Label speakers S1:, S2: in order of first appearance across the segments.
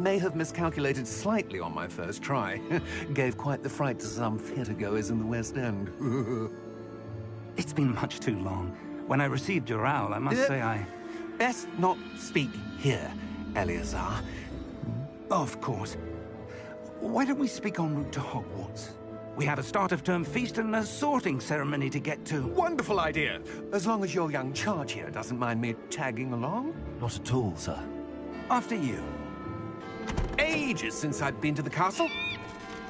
S1: May have miscalculated slightly on my first try. Gave quite the fright to some theatregoers in the West End.
S2: It's been much too long. When I received your owl, I must say I...
S1: Best not speak here, Eleazar.
S2: Of course. Why don't we speak en route to Hogwarts? We have a start-of-term feast and a sorting ceremony to get to.
S1: Wonderful idea! As long as your young charge here doesn't mind me tagging along.
S3: Not at all, sir.
S2: After you.
S1: Ages since I've been to the castle.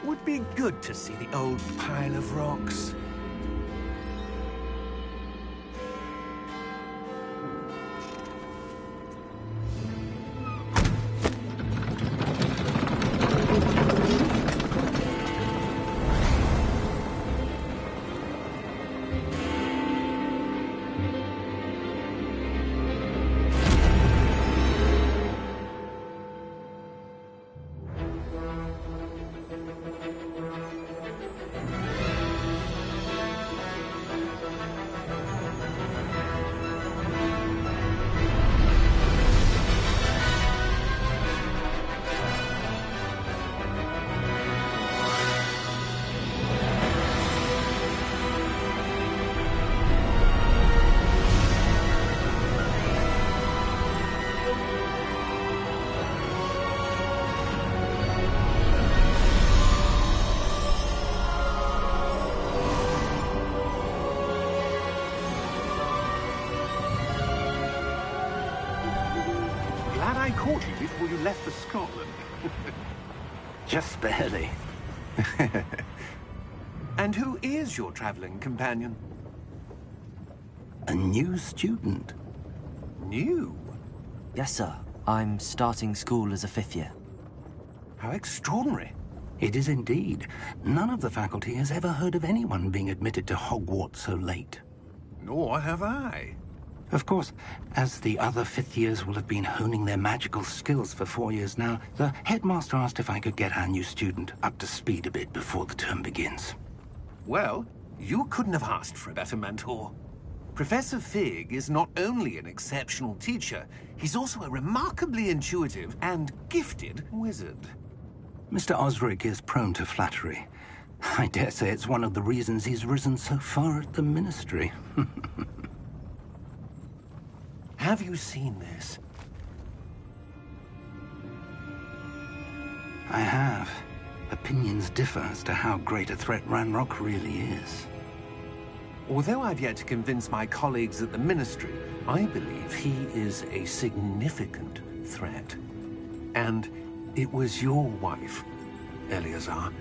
S1: Would be good to see the old pile of rocks.
S4: I caught you before you left for Scotland.
S2: Just barely.
S1: And who is your traveling companion?
S2: A new student.
S1: New?
S3: Yes, sir. I'm starting school as a 5th year.
S1: How extraordinary.
S2: It is indeed. None of the faculty has ever heard of anyone being admitted to Hogwarts so late.
S1: Nor have I.
S2: Of course, as the other 5th years will have been honing their magical skills for 4 years now, the headmaster asked if I could get our new student up to speed a bit before the term begins.
S1: Well, you couldn't have asked for a better mentor. Professor Fig is not only an exceptional teacher, he's also a remarkably intuitive and gifted wizard.
S2: Mr. Osric is prone to flattery. I dare say it's one of the reasons he's risen so far at the Ministry.
S1: Have you seen this?
S2: I have. Opinions differ as to how great a threat Ranrock really is.
S1: Although I've yet to convince my colleagues at the Ministry, I believe he is a significant threat. And it was your wife, Eleazar,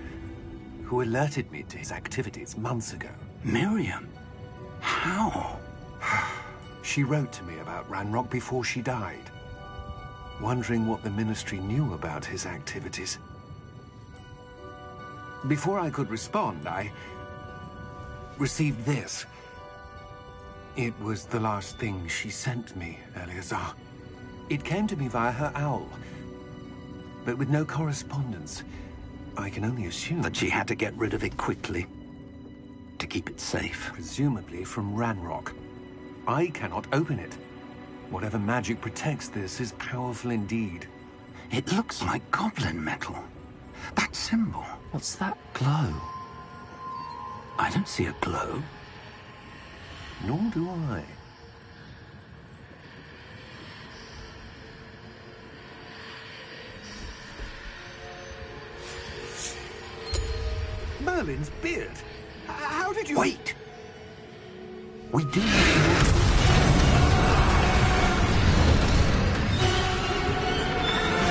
S1: who alerted me to his activities months ago.
S2: Miriam? How?
S1: She wrote to me about Ranrock before she died, wondering what the Ministry knew about his activities. Before I could respond, I received this. It was the last thing she sent me, Eleazar. It came to me via her owl, but with no correspondence. I can only assume
S2: that she had to get rid of it quickly, to keep it safe.
S1: Presumably from Ranrock. I cannot open it. Whatever magic protects this is powerful indeed.
S2: It looks like goblin metal. That symbol.
S3: What's that glow?
S2: I don't see a glow.
S1: Nor do I. Merlin's beard. How did you...
S2: Wait! We do need to...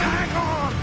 S1: Hang on!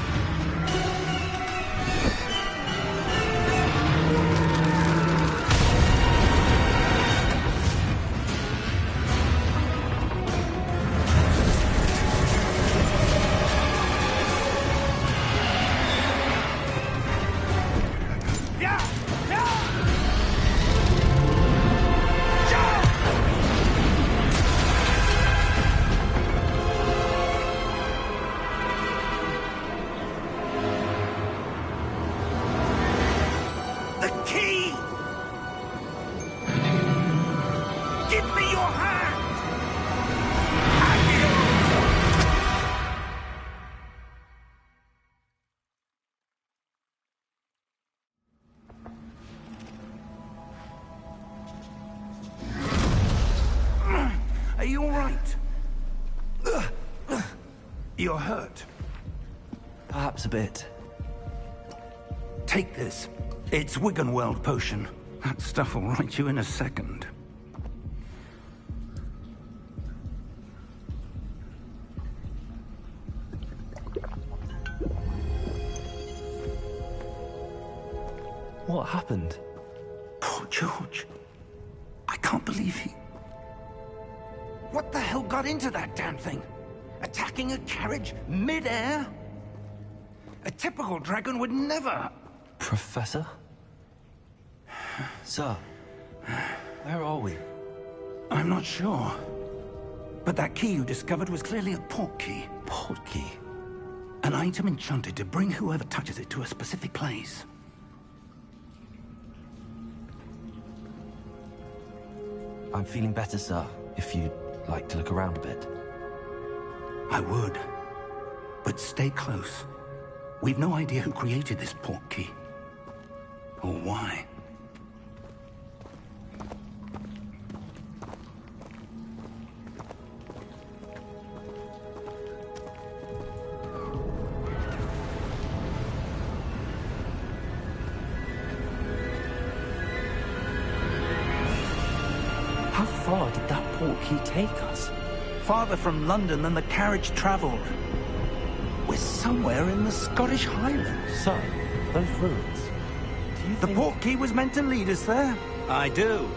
S2: right. You're hurt.
S3: Perhaps a bit.
S2: Take this. It's Wiggenweld potion. That stuff will right you in a second.
S3: What happened?
S2: Poor George. I can't believe he... What the hell got into that damn thing? Attacking a carriage mid-air? A typical dragon would never...
S3: Professor? Sir, where are we?
S2: I'm not sure. But that key you discovered was clearly a port key.
S3: Port key?
S2: An item enchanted to bring whoever touches it to a specific place.
S3: I'm feeling better, sir, if you'd like to look around a bit.
S2: I would. But stay close. We've no idea who created this port key. Or why.
S3: How far did that port key take us?
S2: Farther from London than the carriage traveled. We're somewhere in the Scottish Highlands.
S3: Sir, those ruins. Do you
S2: The
S3: think...
S2: port key was meant to lead us there? I do.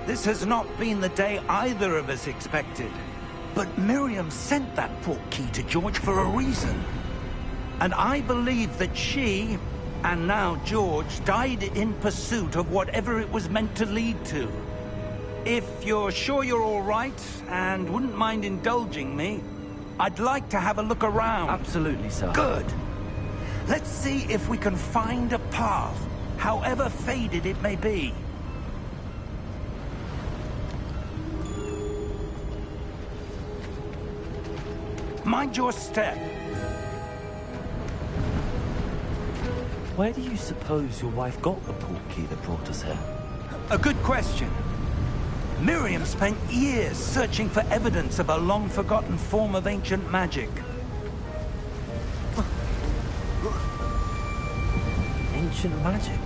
S2: This has not been the day either of us expected. But Miriam sent that port key to George for a reason. And I believe that she, and now George, died in pursuit of whatever it was meant to lead to. If you're sure you're all right, and wouldn't mind indulging me, I'd like to have a look around.
S3: Absolutely, sir.
S2: Good. Let's see if we can find a path, however faded it may be. Mind your step.
S3: Where do you suppose your wife got the port key that brought us here?
S2: A good question. Miriam spent years searching for evidence of a long-forgotten form of ancient magic.
S3: Ancient magic?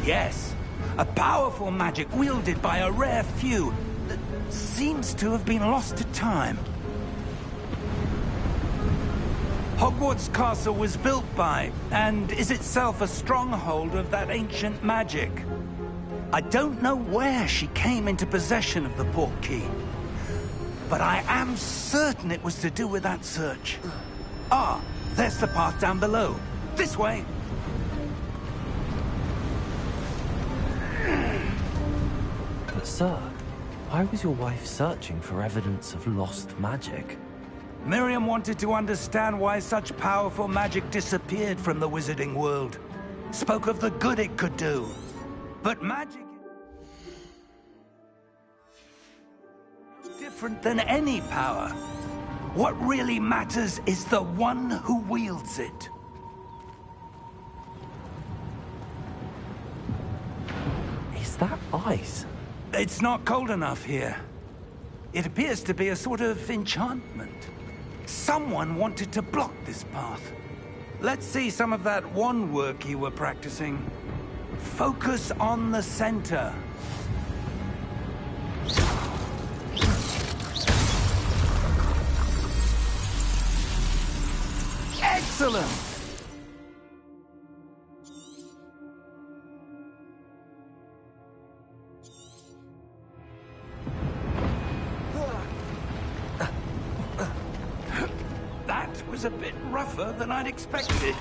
S2: Yes, a powerful magic wielded by a rare few that seems to have been lost to time. Hogwarts Castle was built by, and is itself a stronghold of that ancient magic. I don't know where she came into possession of the port key, but I am certain it was to do with that search. Ah, there's the path down below. This way.
S3: But sir, why was your wife searching for evidence of lost magic?
S2: Miriam wanted to understand why such powerful magic disappeared from the wizarding world. Spoke of the good it could do. But magic is different than any power. What really matters is the one who wields it.
S3: Is that ice?
S2: It's not cold enough here. It appears to be a sort of enchantment. Someone wanted to block this path. Let's see some of that wand work you were practicing. Focus on the center. Excellent! That was a bit rougher than I'd expected.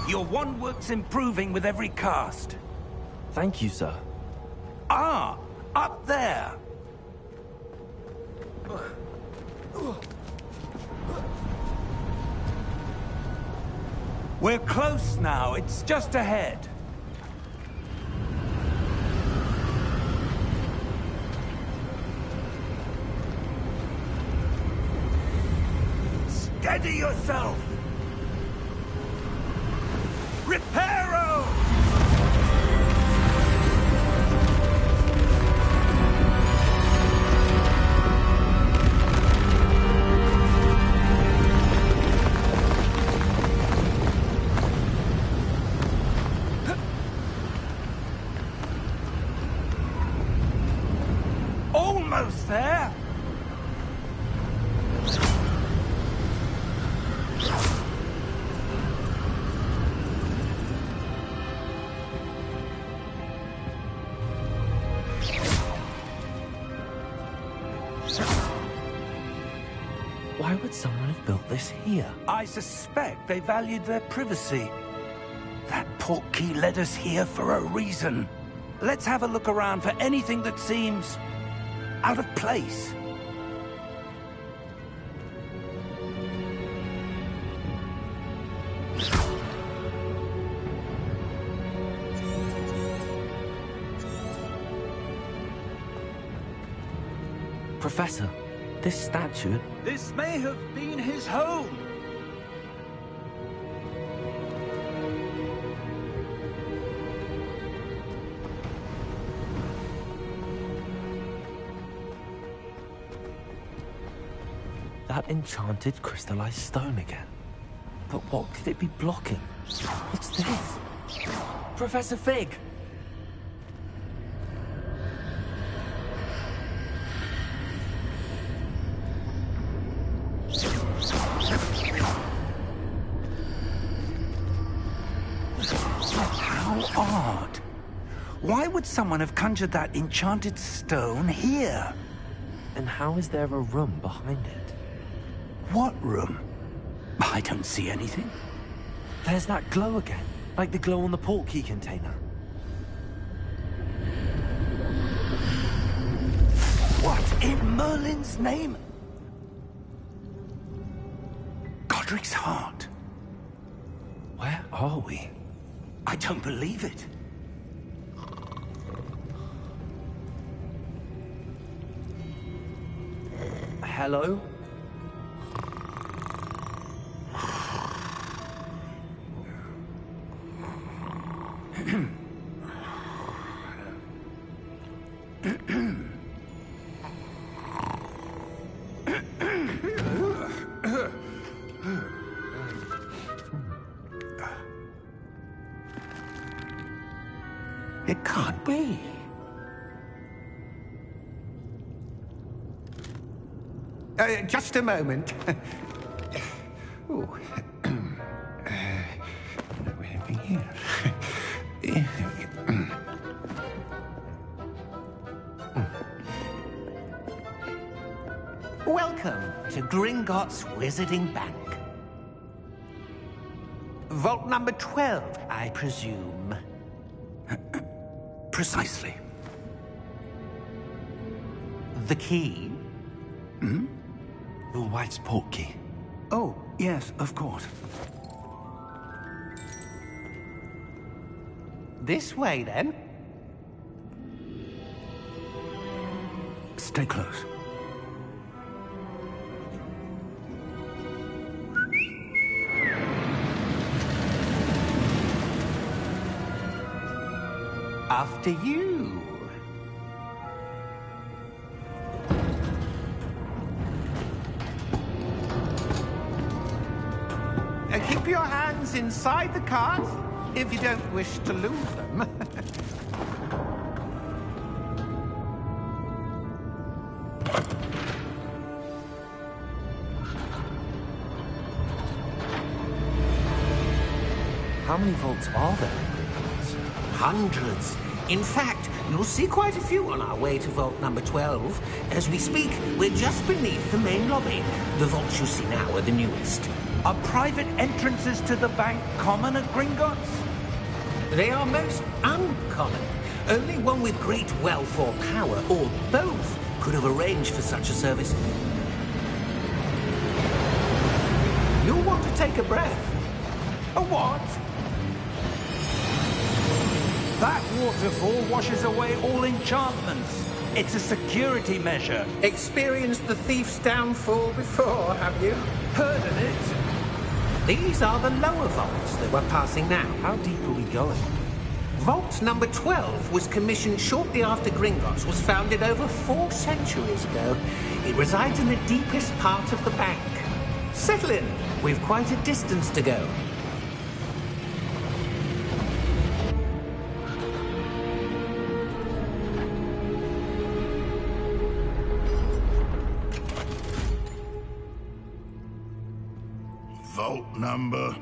S2: Your wand work's improving with every cast.
S3: Thank you, sir.
S2: Ah, up there. We're close now. It's just ahead. Steady yourself. almost there.
S3: Why would someone have built this here?
S2: I suspect they valued their privacy. That portkey led us here for a reason. Let's have a look around for anything that seems out of place.
S3: Professor, this statue...
S2: This may have been his home.
S3: That enchanted crystallized stone again. But what could it be blocking? What's this? Professor Fig!
S2: How odd. Why would someone have conjured that enchanted stone here?
S3: And how is there a room behind it?
S2: What room? I don't see anything.
S3: There's that glow again, like the glow on the portkey container.
S2: What in Merlin's name? Godric's heart.
S3: Where are we?
S2: I don't believe it.
S3: Hello?
S1: It can't be. Just a moment. Ooh. Where are we here? Welcome to Gringotts Wizarding Bank. Vault number 12, I presume.
S2: Precisely.
S1: The key?
S2: Hmm?
S3: Your wife's portkey.
S2: Oh, yes, of course.
S1: This way, then.
S2: Stay close.
S1: After you. Keep your hands inside the cart if you don't wish to lose them.
S3: How many vaults are there?
S1: Hundreds. In fact, you'll see quite a few on our way to vault number 12. As we speak, we're just beneath the main lobby. The vaults you see now are the newest.
S2: Are private entrances to the bank common at Gringotts?
S1: They are most uncommon. Only one with great wealth or power, or both, could have arranged for such a service. You'll want to take a breath.
S2: A what? That waterfall washes away all enchantments. It's a security measure.
S1: Experienced the thief's downfall before, have you?
S2: Heard of it?
S1: These are the lower vaults that we're passing now.
S3: How deep are we going?
S1: Vault number 12 was commissioned shortly after Gringotts was founded over 4 centuries ago. It resides in the deepest part of the bank. Settle in. We've quite a distance to go.
S5: number?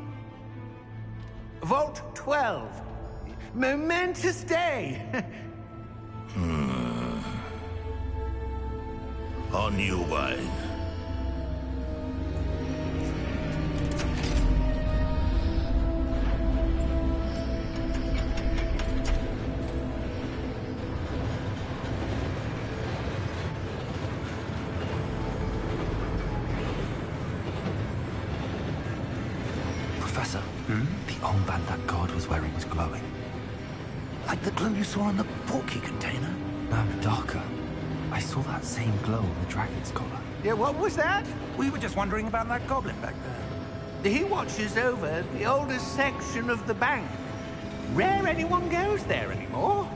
S1: Vault 12. Momentous day.
S5: On your way.
S3: Professor, the armband that guard was wearing was glowing.
S2: Like the glow you saw on the portkey container?
S3: No, darker. I saw that same glow on the dragon's collar.
S1: Yeah, what was that?
S2: We were just wondering about that goblin back there.
S1: He watches over the oldest section of the bank. Rare anyone goes there anymore.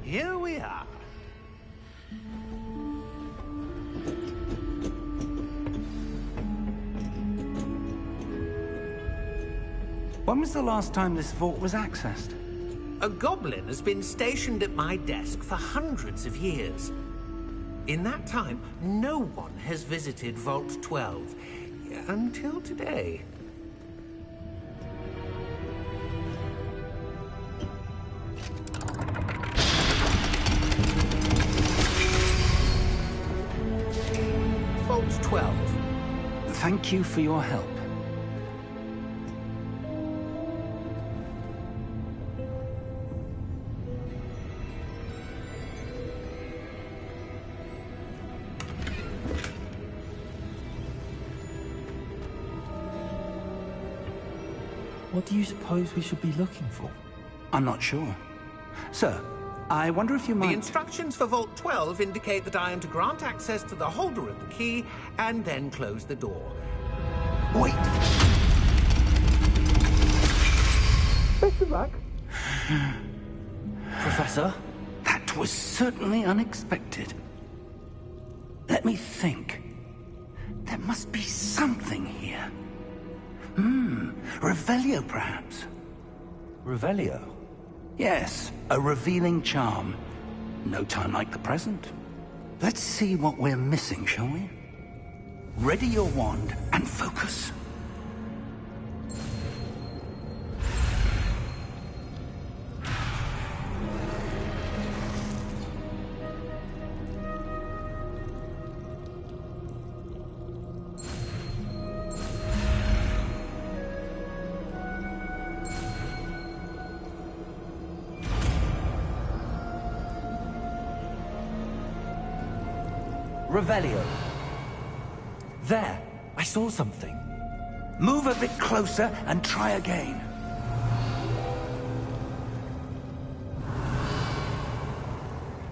S1: Here we are.
S2: When was the last time this vault was accessed?
S1: A goblin has been stationed at my desk for hundreds of years. In that time, no one has visited Vault 12 until today. Vault 12.
S2: Thank you for your help.
S3: What do you suppose we should be looking for?
S2: I'm not sure. Sir, I wonder if you might...
S1: The instructions for Vault 12 indicate that I am to grant access to the holder of the key and then close the door.
S2: Wait!
S1: Best of luck.
S3: Professor?
S2: That was certainly unexpected. Let me think. There must be something here. Revelio, perhaps?
S3: Revelio?
S2: Yes, a revealing charm. No time like the present. Let's see what we're missing, shall we? Ready your wand and focus.
S3: Revelio. There, I saw something.
S2: Move a bit closer and try again.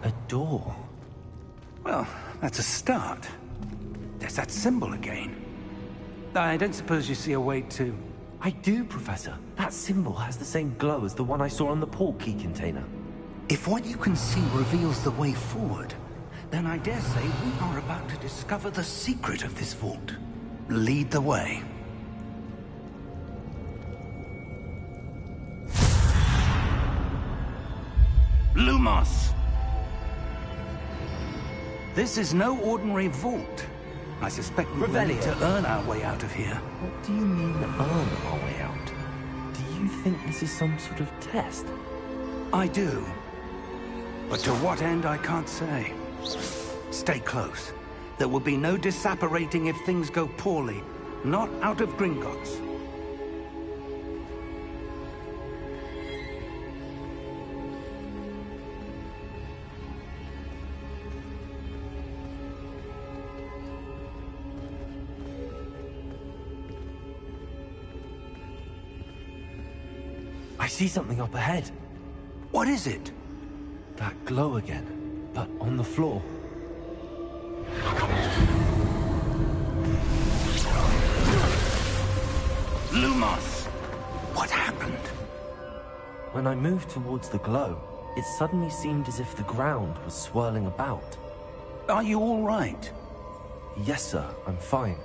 S3: A door.
S2: Well, that's a start. There's that symbol again. I don't suppose you see a way to...
S3: I do, Professor. That symbol has the same glow as the one I saw on the portkey container.
S2: If what you can see reveals the way forward, then I dare say we are about to discover the secret of this vault. Lead the way. Lumos! This is no ordinary vault. I suspect we will need to earn our way out of here.
S3: What do you mean, earn our way out? Do you think this is some sort of test?
S2: I do. But to what end, I can't say. Stay close. There will be no disapparating if things go poorly. Not out of Gringotts.
S3: I see something up ahead.
S2: What is it?
S3: That glow again, but on the floor.
S2: Lumos! What happened?
S3: When I moved towards the glow, it suddenly seemed as if the ground was swirling about.
S2: Are you all right?
S3: Yes, sir, I'm fine.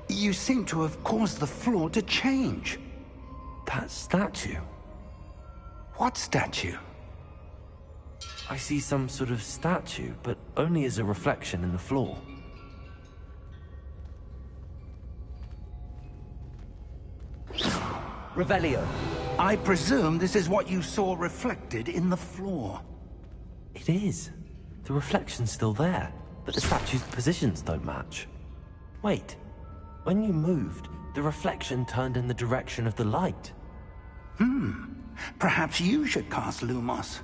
S2: You seem to have caused the floor to change.
S3: That statue?
S2: What statue?
S3: I see some sort of statue, but only as a reflection in the floor. Revelio.
S2: I presume this is what you saw reflected in the floor.
S3: It is. The reflection's still there, but the statue's positions don't match. Wait. When you moved, the reflection turned in the direction of the light.
S2: Perhaps you should cast Lumos.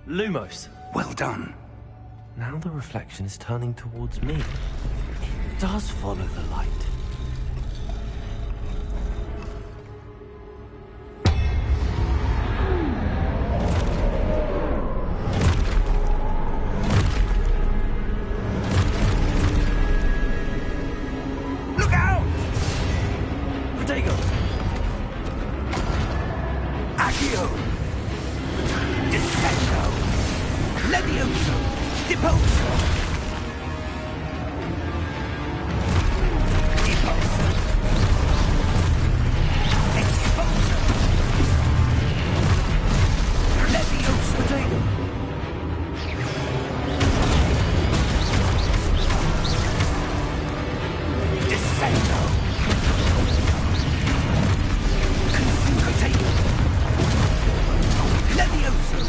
S3: Lumos.
S2: Well done.
S3: Now the reflection is turning towards me. It does follow the light.
S2: Look out!
S3: Protego!
S2: Accio! Descendo! Levioso! Deposo! Deposo! Exposo! Levioso!
S3: Protego!
S2: Descendo! Confringo! Levioso!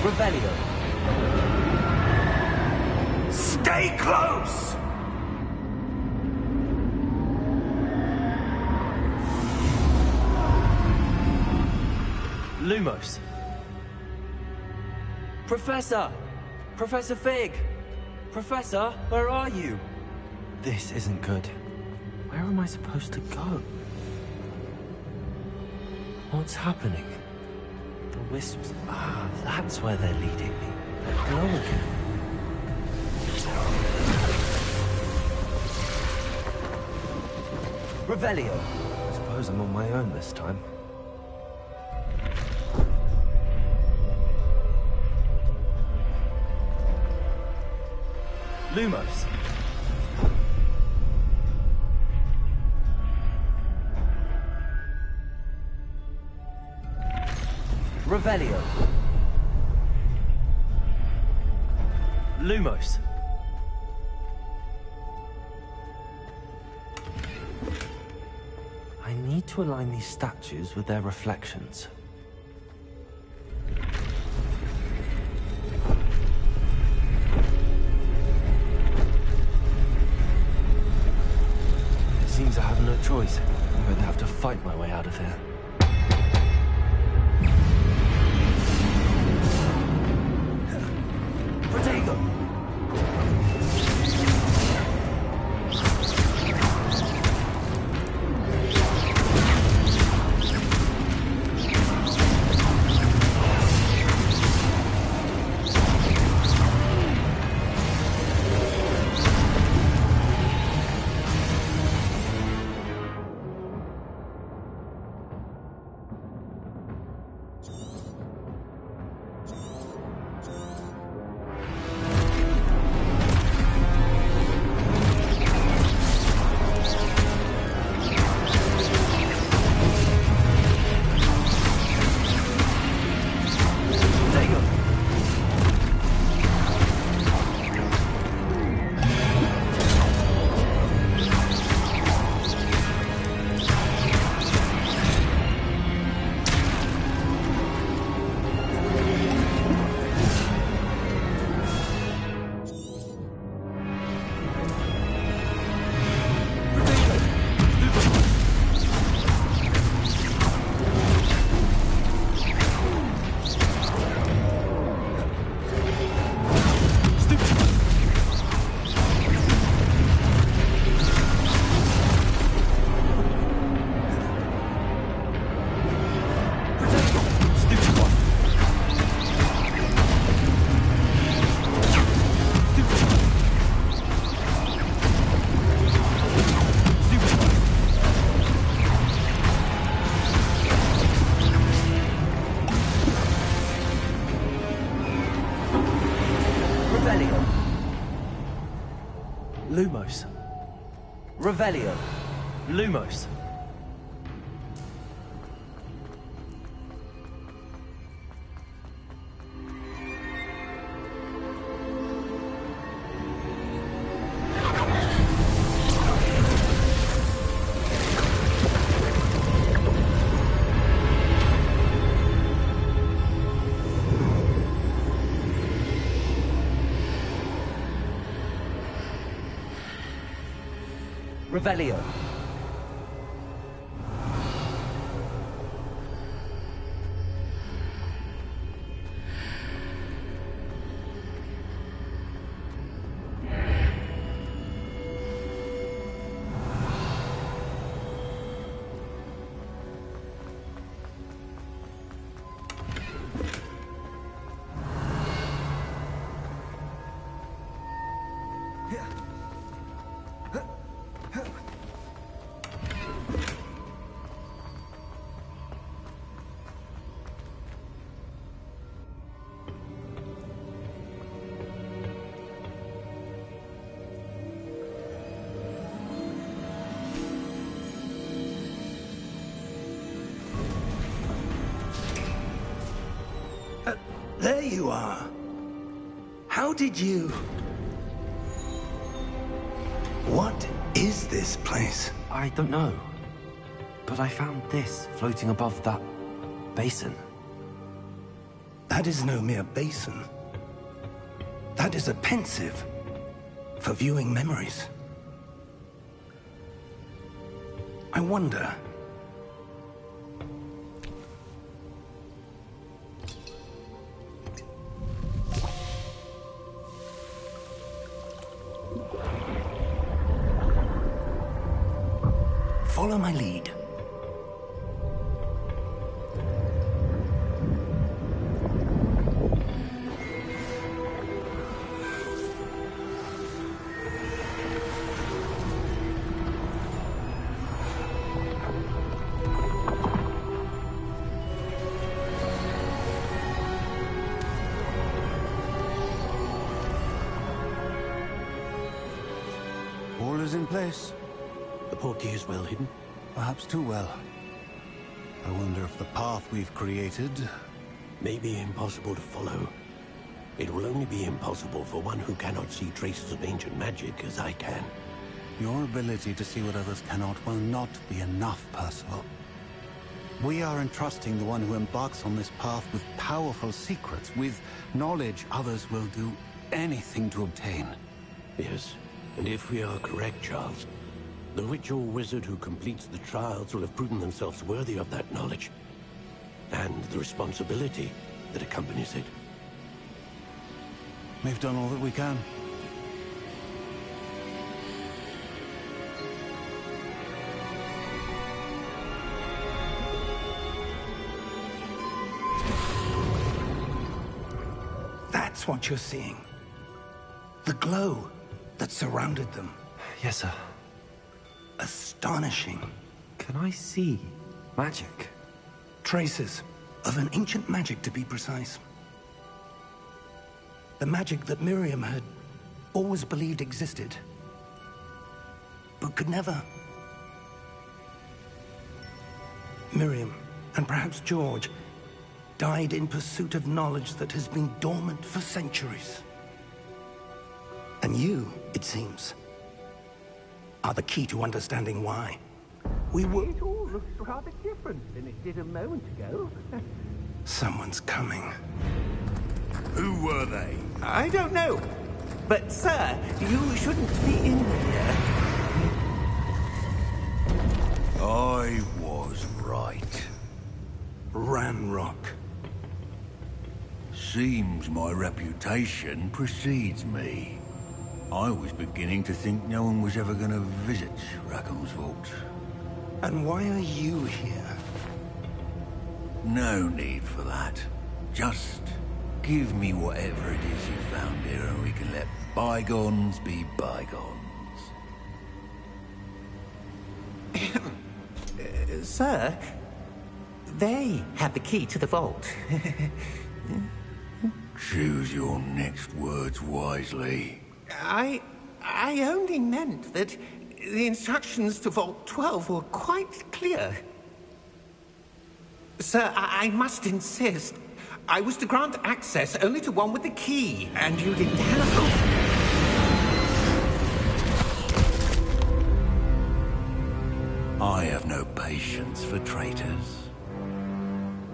S3: Revelio.
S2: Stay close!
S3: Lumos. Professor! Professor Fig! Professor, where are you? This isn't good. Where am I supposed to go? What's happening? The wisps... Ah, that's where they're leading me. They're glow again. Revelio. I suppose I'm on my own this time. Lumos. Revelio. Lumos. I need to align these statues with their reflections. It seems I have no choice. I'm going to have to fight my way out of here. Protego! Lumos. Revelio. Lumos. Revelio.
S2: There you are. How did you... What is this place?
S3: I don't know. But I found this floating above that basin.
S2: That is no mere basin. That is a pensive for viewing memories. I wonder... Follow my lead.
S5: All is in place.
S6: The portkey is well hidden.
S5: Perhaps too well. I wonder if the path we've created...
S6: May be impossible to follow. It will only be impossible for one who cannot see traces of ancient magic as I can.
S5: Your ability to see what others cannot will not be enough, Percival. We are entrusting the one who embarks on this path with powerful secrets, with knowledge others will do anything to obtain.
S6: Yes, and if we are correct, Charles, the witch or wizard who completes the trials will have proven themselves worthy of that knowledge, and the responsibility that accompanies it.
S5: We've done all that we can.
S2: That's what you're seeing. The glow that surrounded them.
S3: Yes, sir.
S2: Astonishing.
S3: Can I see magic?
S2: Traces of an ancient magic, to be precise. The magic that Miriam had always believed existed, but could never. Miriam, and perhaps George, died in pursuit of knowledge that has been dormant for centuries. And you, it seems, are the key to understanding why. We will...
S4: It all looks rather different than it did a moment ago.
S2: Someone's coming.
S7: Who were they?
S8: I don't know. But, sir, you shouldn't be in here.
S7: I was right.
S2: Ranrock.
S7: Seems my reputation precedes me. I was beginning to think no one was ever going to visit Rackham's vault.
S2: And why are you here?
S7: No need for that. Just give me whatever it is you found here and we can let bygones be bygones.
S8: Sir, they have the key to the vault.
S7: Choose your next words wisely.
S8: I only meant that the instructions to Vault 12 were quite clear. Sir, I must insist. I was to grant access only to one with the key, and you didn't have...
S7: I have no patience for traitors.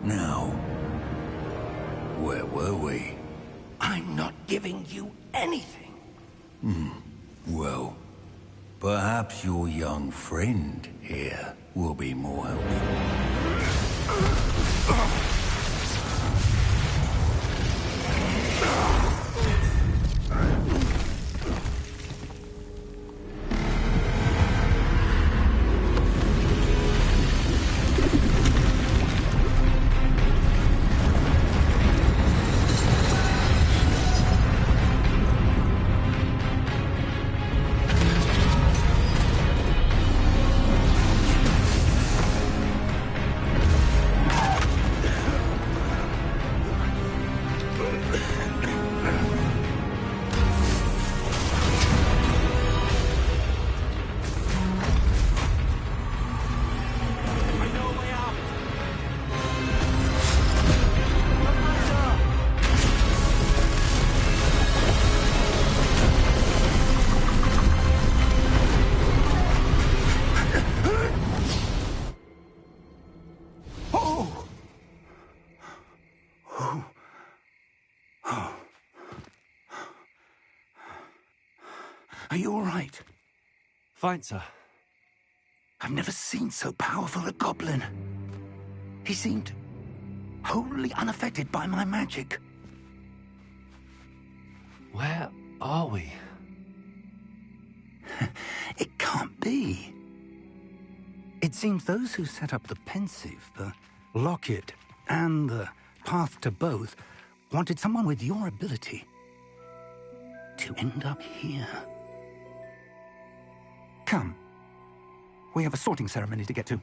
S7: Now, where were we?
S2: I'm not giving you anything.
S7: Well, perhaps your young friend here will be more helpful.
S2: Are you all right?
S3: Fine, sir.
S2: I've never seen so powerful a goblin. He seemed wholly unaffected by my magic.
S3: Where are we?
S2: It can't be. It seems those who set up the pensive, the locket, and the path to both wanted someone with your ability to end up here. Come. We have a sorting ceremony to get to.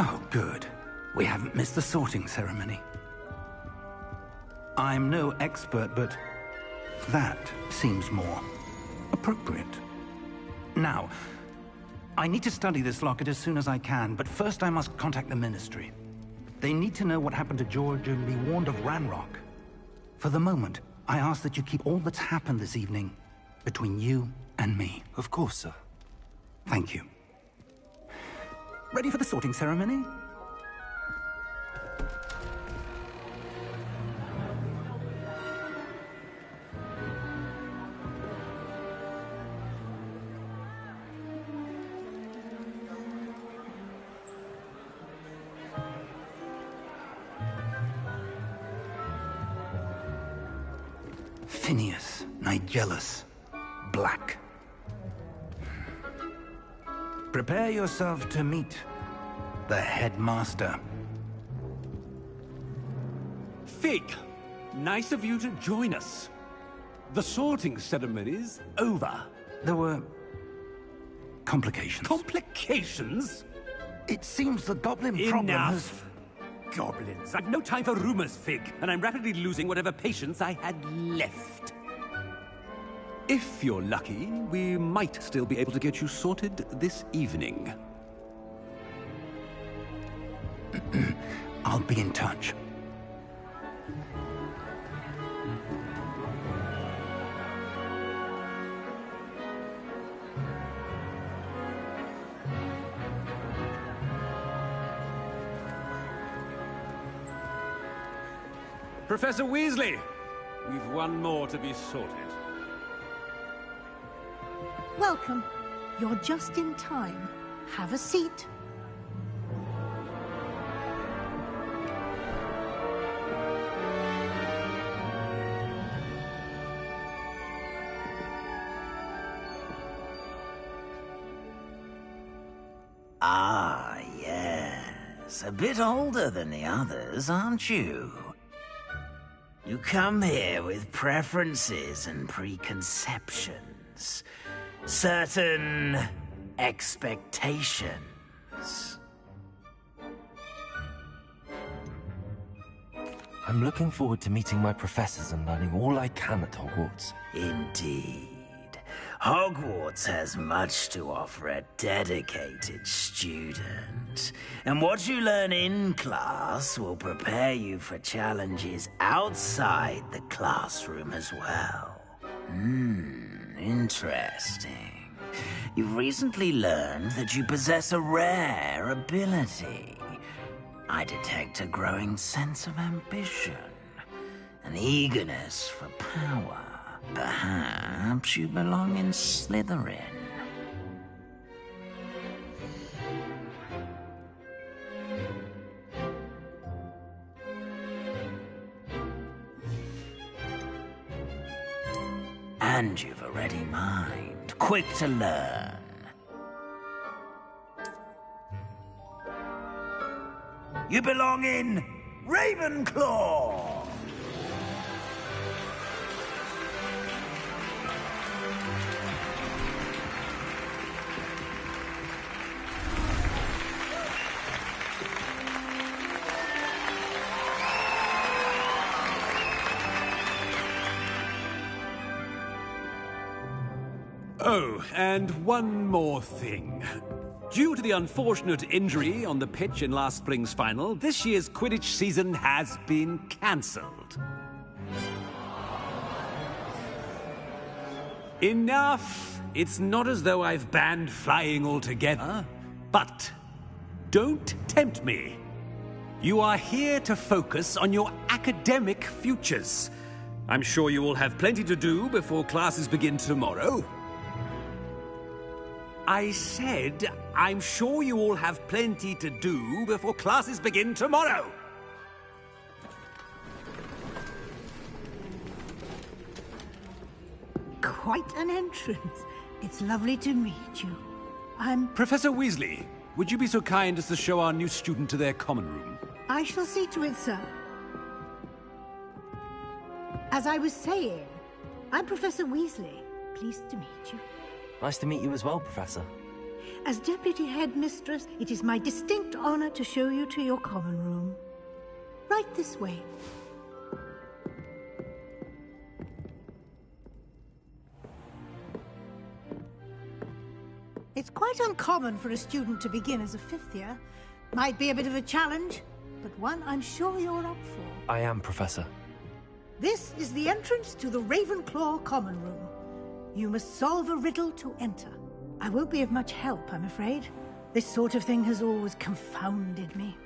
S2: Oh, good. We haven't missed the sorting ceremony. I'm no expert, but that seems more appropriate. Now, I need to study this locket as soon as I can, but first I must contact the Ministry. They need to know what happened to George and be warned of Ranrock. For the moment, I ask that you keep all that's happened this evening between you and me.
S3: Of course, sir.
S2: Thank you. Ready for the sorting ceremony? Phineas, Nigellus, Black. Prepare yourself to meet the headmaster.
S4: Fig, nice of you to join us. The sorting ceremony's over.
S2: There were complications.
S4: Complications?
S2: It seems the goblin problem has...
S4: Enough! Goblins. I've no time for rumors, Fig, and I'm rapidly losing whatever patience I had left. If you're lucky, we might still be able to get you sorted this evening.
S2: I'll be in touch.
S4: Professor Weasley, we've one more to be sorted.
S9: Welcome. You're just in time. Have a seat.
S10: Ah, yes. A bit older than the others, aren't you? You come here with preferences and preconceptions. Certain expectations.
S3: I'm looking forward to meeting my professors and learning all I can at Hogwarts.
S10: Indeed. Hogwarts has much to offer a dedicated student. And what you learn in class will prepare you for challenges outside the classroom as well. Interesting. You've recently learned that you possess a rare ability. I detect a growing sense of ambition, an eagerness for power. Perhaps you belong in Slytherin. And you've a ready mind, quick to learn. You belong in Ravenclaw!
S4: Oh, and one more thing. Due to the unfortunate injury on the pitch in last spring's final, this year's Quidditch season has been cancelled. Enough! It's not as though I've banned flying altogether. But don't tempt me. You are here to focus on your academic futures. I'm sure you will have plenty to do before classes begin tomorrow. I said, I'm sure you all have plenty to do before classes begin tomorrow.
S9: Quite an entrance. It's lovely to meet you. I'm...
S4: Professor Weasley, would you be so kind as to show our new student to their common room?
S9: I shall see to it, sir. As I was saying, I'm Professor Weasley. Pleased to meet you.
S3: Nice to meet you as well, Professor.
S9: As Deputy Headmistress, it is my distinct honor to show you to your common room. Right this way. It's quite uncommon for a student to begin as a fifth year. Might be a bit of a challenge, but one I'm sure you're up for.
S3: I am, Professor.
S9: This is the entrance to the Ravenclaw common room. You must solve a riddle to enter. I won't be of much help, I'm afraid. This sort of thing has always confounded me.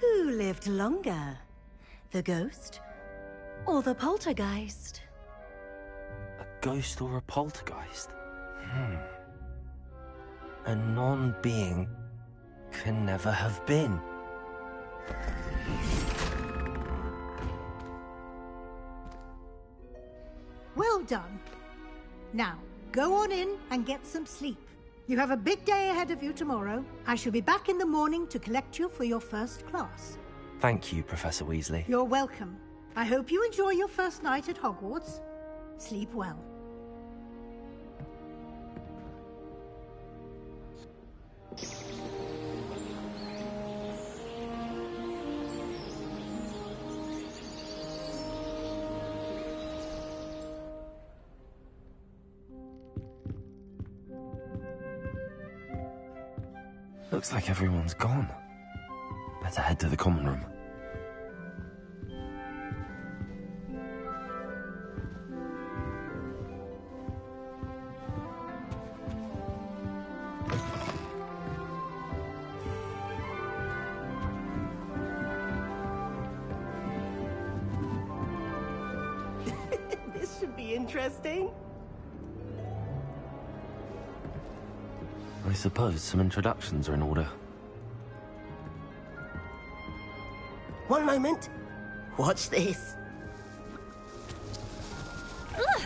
S11: Who lived longer? The ghost or the poltergeist?
S3: A ghost or a poltergeist? A non-being can never have been.
S9: Well done. Now, go on in and get some sleep. You have a big day ahead of you tomorrow. I shall be back in the morning to collect you for your first class.
S3: Thank you, Professor Weasley.
S9: You're welcome. I hope you enjoy your first night at Hogwarts. Sleep well.
S3: Looks like everyone's gone. Better head to the common room.
S12: This should be interesting.
S3: I suppose some introductions are in order.
S12: One moment. Watch this.
S13: Ugh!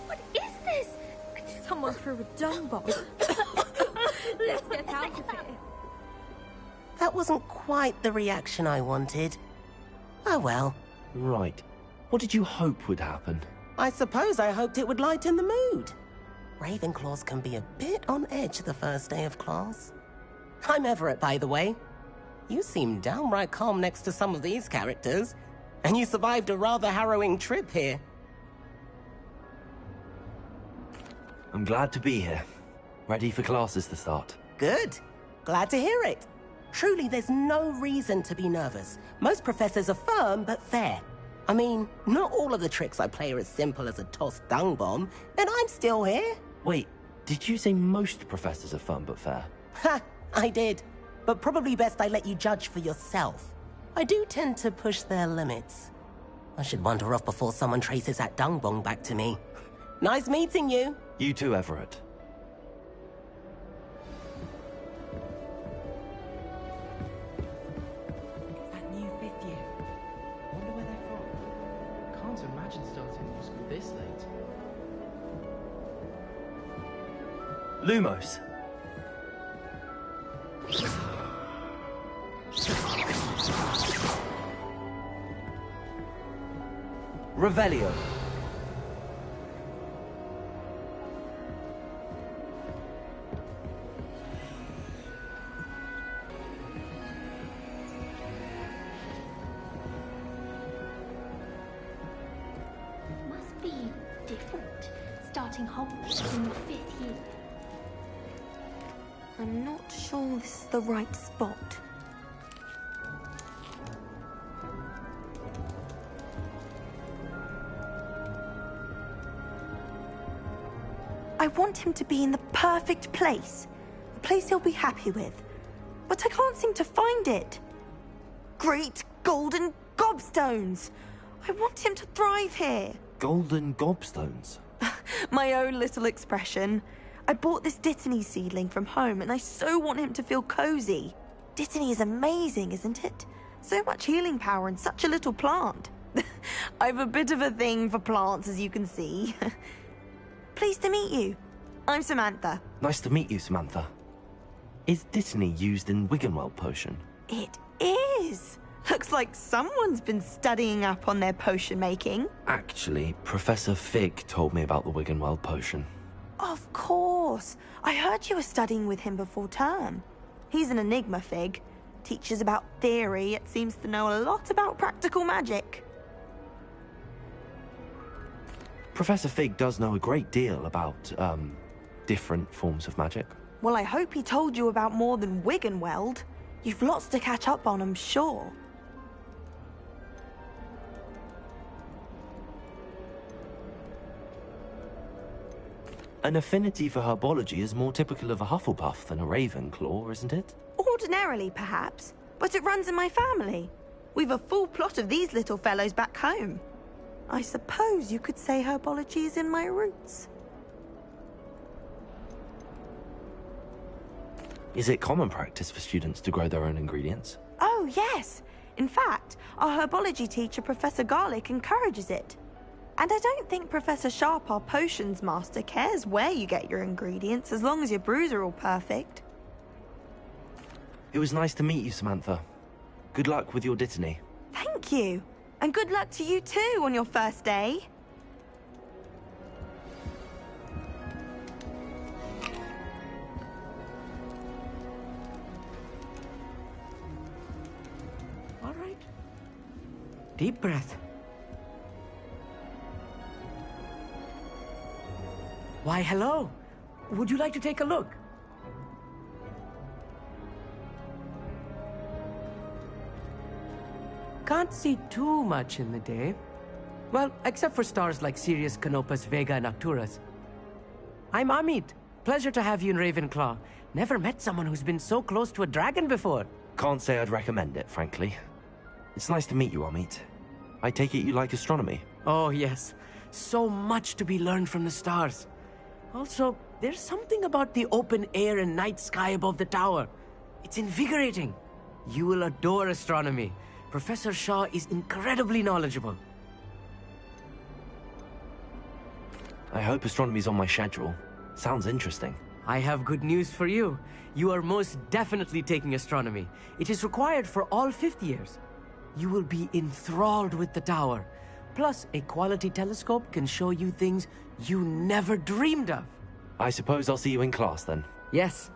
S13: What is this? Someone threw a dung bomb. Let's get out of here.
S12: That wasn't quite the reaction I wanted. Oh well.
S3: Right. What did you hope would happen?
S12: I suppose I hoped it would lighten the mood. Ravenclaws can be a bit on edge the first day of class. I'm Everett, by the way. You seem downright calm next to some of these characters, and you survived a rather harrowing trip here.
S3: I'm glad to be here. Ready for classes to start.
S12: Good. Glad to hear it. Truly, there's no reason to be nervous. Most professors are firm but fair. I mean, not all of the tricks I play are as simple as a tossed dung bomb, and I'm still here.
S3: Wait, did you say most professors are fun but fair?
S12: Ha! I did. But probably best I let you judge for yourself. I do tend to push their limits. I should wander off before someone traces that dung bomb back to me. Nice meeting you.
S3: You too, Everett.
S14: That new fifth year. Wonder where they're from. Can't imagine starting new school this late.
S3: Lumos. Revelio.
S13: Must be different, starting Hogwarts in your 5th year. I'm not sure this is the right spot.
S15: I want him to be in the perfect place. A place he'll be happy with. But I can't seem to find it. Great golden gobstones! I want him to thrive here.
S3: Golden gobstones?
S15: My own little expression. I bought this Dittany seedling from home and I so want him to feel cozy. Dittany is amazing, isn't it? So much healing power in such a little plant. I've a bit of a thing for plants, as you can see. Pleased to meet you. I'm Samantha.
S3: Nice to meet you, Samantha. Is Dittany used in Wiggenweld potion?
S15: It is. Looks like someone's been studying up on their potion making.
S3: Actually, Professor Fig told me about the Wiggenweld potion.
S15: Of course. I heard you were studying with him before term. He's an enigma, Fig. Teaches about theory, yet seems to know a lot about practical magic.
S3: Professor Fig does know a great deal about, different forms of magic.
S15: Well, I hope he told you about more than Wiggenweld. You've lots to catch up on, I'm sure.
S3: An affinity for herbology is more typical of a Hufflepuff than a Ravenclaw, isn't it?
S15: Ordinarily, perhaps, but it runs in my family. We've a full plot of these little fellows back home. I suppose you could say herbology is in my roots.
S3: Is it common practice for students to grow their own ingredients?
S15: Oh, yes. In fact, our herbology teacher, Professor Garlick, encourages it. And I don't think Professor Sharp, our potions master, cares where you get your ingredients, as long as your brews are all perfect.
S3: It was nice to meet you, Samantha. Good luck with your Dittany.
S15: Thank you. And good luck to you too on your first day.
S12: All right. Deep breath. Why, hello. Would you like to take a look?
S16: can't see too much in the day. Well, except for stars like Sirius, Canopus, Vega, and Arcturus. I'm Amit. Pleasure to have you in Ravenclaw. Never met someone who's been so close to a dragon before.
S3: Can't say I'd recommend it, frankly. It's nice to meet you, Amit. I take it you like astronomy?
S16: Oh, yes. So much to be learned from the stars. Also, there's something about the open air and night sky above the tower. It's invigorating. You will adore astronomy. Professor Shaw is incredibly knowledgeable.
S3: I hope astronomy's on my schedule. Sounds interesting.
S16: I have good news for you. You are most definitely taking astronomy. It is required for all 5th years. You will be enthralled with the tower. Plus, a quality telescope can show you things you never dreamed of.
S3: I suppose I'll see you in class then.
S16: Yes.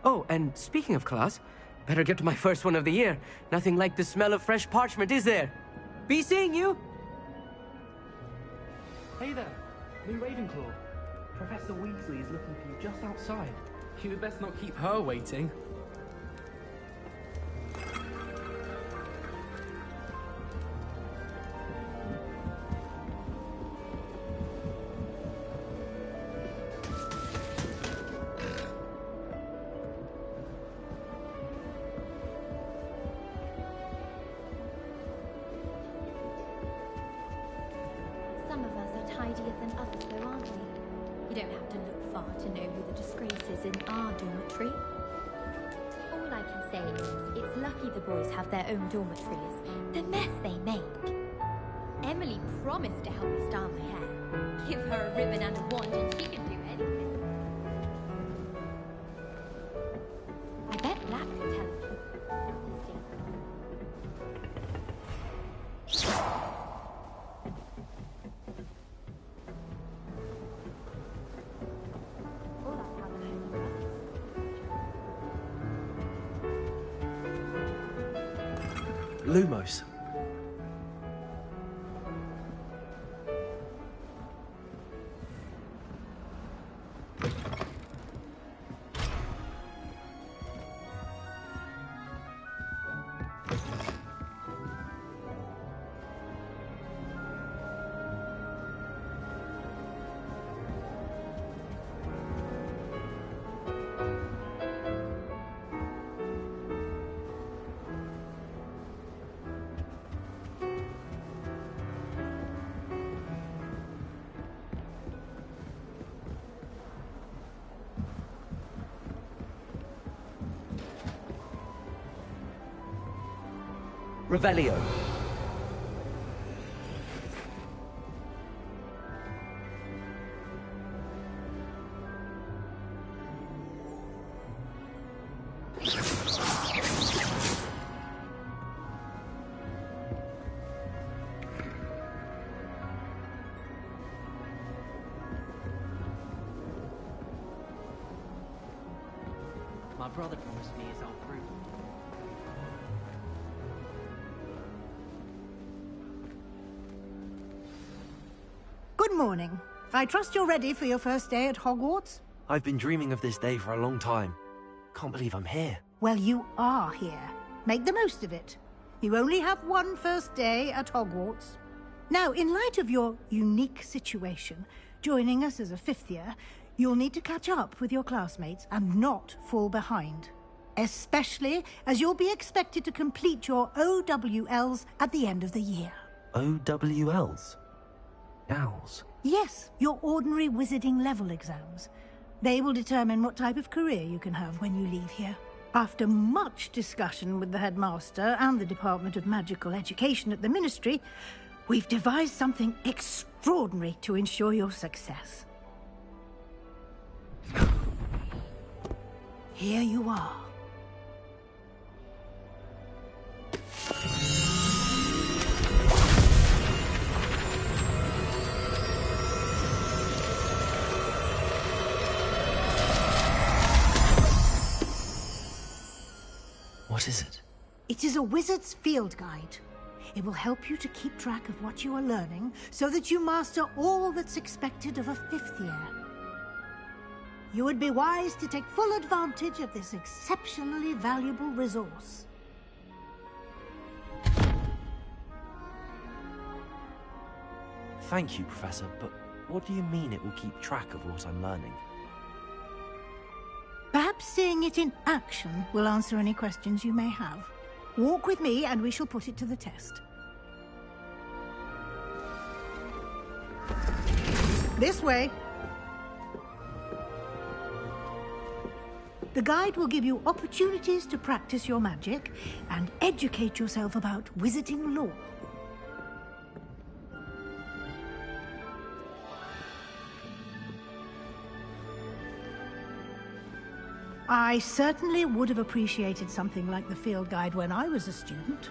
S16: Oh, and speaking of class, better get to my first one of the year. Nothing like the smell of fresh parchment, is there? Be seeing you!
S14: Hey there, new Ravenclaw. Professor Weasley is looking for you just outside. You had best not keep her waiting.
S13: Some of us are tidier than others, though, aren't we? You don't have to look far to know who the disgrace is in our dormitory. All I can say is, it's lucky the boys have their own dormitories. The mess they make. Emily promised to help me style my hair. Give her a ribbon and a wand and she can do anything. I bet Black can tell her.
S3: Lumos. Revelio.
S14: My brother promised me his old room.
S9: Good morning. I trust you're ready for your first day at Hogwarts?
S3: I've been dreaming of this day for a long time. Can't believe I'm here.
S9: Well, you are here. Make the most of it. You only have one first day at Hogwarts. Now, in light of your unique situation, joining us as a 5th year, you'll need to catch up with your classmates and not fall behind. Especially as you'll be expected to complete your OWLs at the end of the year.
S3: OWLs? Owls?
S9: Yes, your ordinary wizarding level exams. They will determine what type of career you can have when you leave here. After much discussion with the headmaster and the Department of Magical Education at the Ministry, we've devised something extraordinary to ensure your success. Here you are.
S3: What is it?
S9: It is a wizard's field guide. It will help you to keep track of what you are learning so that you master all that's expected of a 5th year. You would be wise to take full advantage of this exceptionally valuable resource.
S3: Thank you, Professor, but what do you mean it will keep track of what I'm learning?
S9: Perhaps seeing it in action will answer any questions you may have. Walk with me and we shall put it to the test. This way. The guide will give you opportunities to practice your magic and educate yourself about wizarding lore. I certainly would have appreciated something like the field guide when I was a student.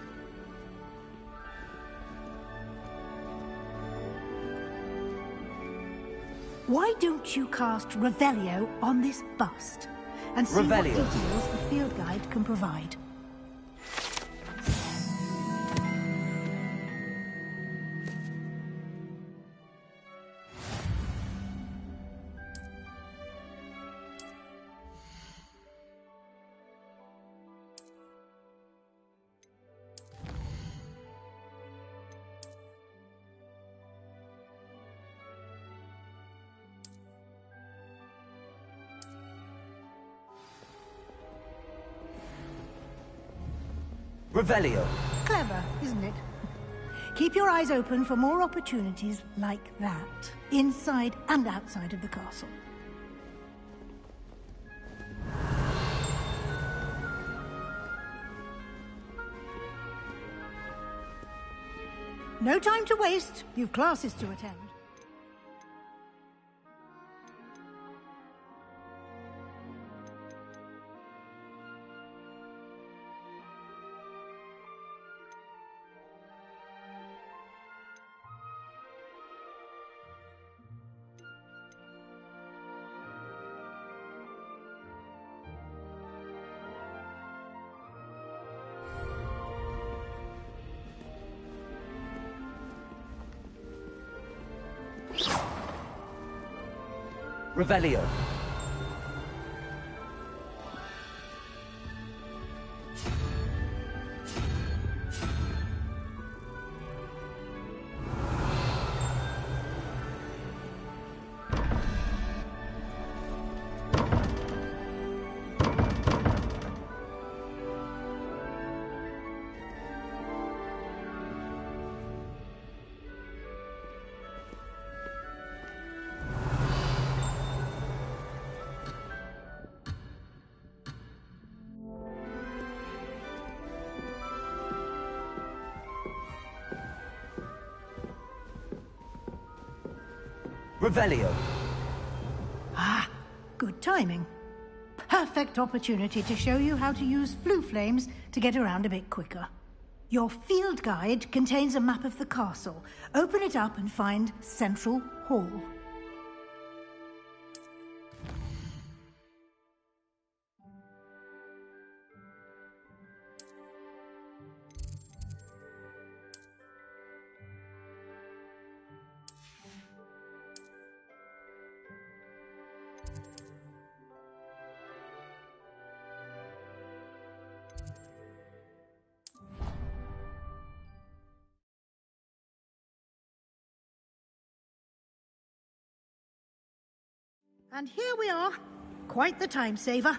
S9: Why don't you cast Revelio on this bust and see what details the field guide can provide?
S16: Revelio.
S9: Clever, isn't it? Keep your eyes open for more opportunities like that, inside and outside of the castle. No time to waste. You've classes to attend.
S16: Revelio. Revelio.
S9: Ah, good timing. Perfect opportunity to show you how to use flue flames to get around a bit quicker. Your field guide contains a map of the castle. Open it up and find Central Hall. And here we are. Quite the time saver.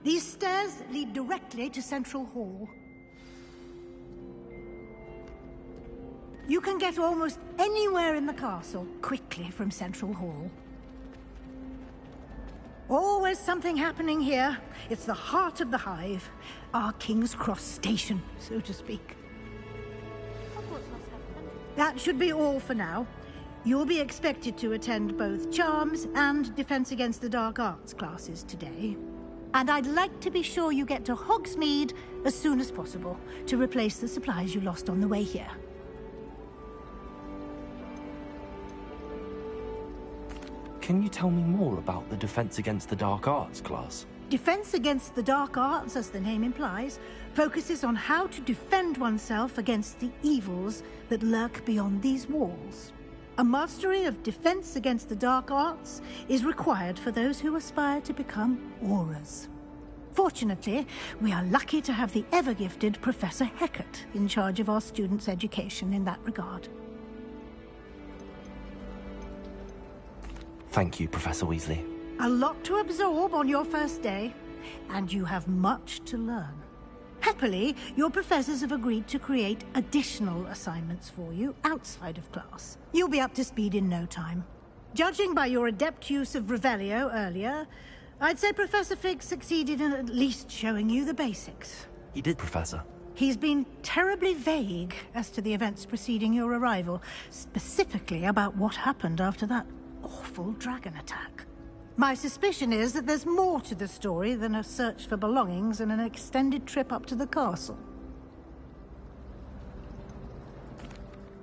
S9: These stairs lead directly to Central Hall. You can get almost anywhere in the castle quickly from Central Hall. Always something happening here. It's the heart of the hive. Our King's Cross station, so to speak. That should be all for now. You'll be expected to attend both Charms and Defense Against the Dark Arts classes today. And I'd like to be sure you get to Hogsmeade as soon as possible to replace the supplies you lost on the way here.
S3: Can you tell me more about the Defense Against the Dark Arts class?
S9: Defense Against the Dark Arts, as the name implies, focuses on how to defend oneself against the evils that lurk beyond these walls. A mastery of Defense Against the Dark Arts is required for those who aspire to become Aurors. Fortunately, we are lucky to have the ever-gifted Professor Hecat in charge of our students' education in that regard.
S3: Thank you, Professor Weasley.
S9: A lot to absorb on your first day, and you have much to learn. Happily, your professors have agreed to create additional assignments for you outside of class. You'll be up to speed in no time. Judging by your adept use of Revelio earlier, I'd say Professor Fig succeeded in at least showing you the basics.
S3: He did, Professor.
S9: He's been terribly vague as to the events preceding your arrival, specifically about what happened after that awful dragon attack. My suspicion is that there's more to the story than a search for belongings and an extended trip up to the castle.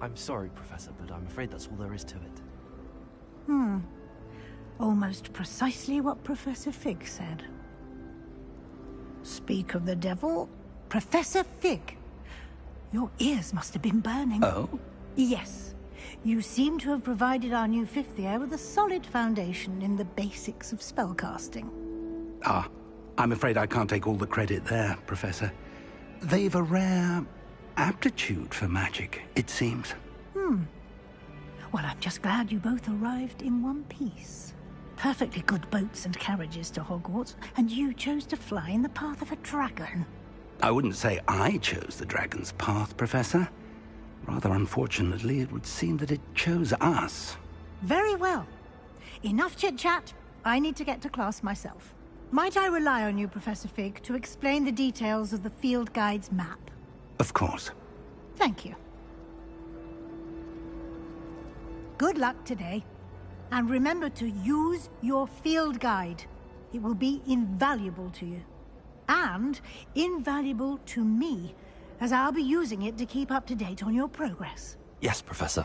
S3: I'm sorry, Professor, but I'm afraid that's all there is to it.
S9: Almost precisely what Professor Fig said. Speak of the devil, Professor Fig. Your ears must have been burning.
S2: Oh?
S9: Yes. You seem to have provided our new fifth year with a solid foundation in the basics of spellcasting.
S2: Ah, I'm afraid I can't take all the credit there, Professor. They've a rare aptitude for magic, it seems.
S9: Well, I'm just glad you both arrived in one piece. Perfectly good boats and carriages to Hogwarts, and you chose to fly in the path of a dragon.
S2: I wouldn't say I chose the dragon's path, Professor. Rather unfortunately, it would seem that it chose us.
S9: Very well. Enough chit-chat. I need to get to class myself. Might I rely on you, Professor Fig, to explain the details of the field guide's map?
S2: Of course.
S9: Thank you. Good luck today. And remember to use your field guide. It will be invaluable to you. And invaluable to me, as I'll be using it to keep up to date on your progress.
S3: Yes, Professor.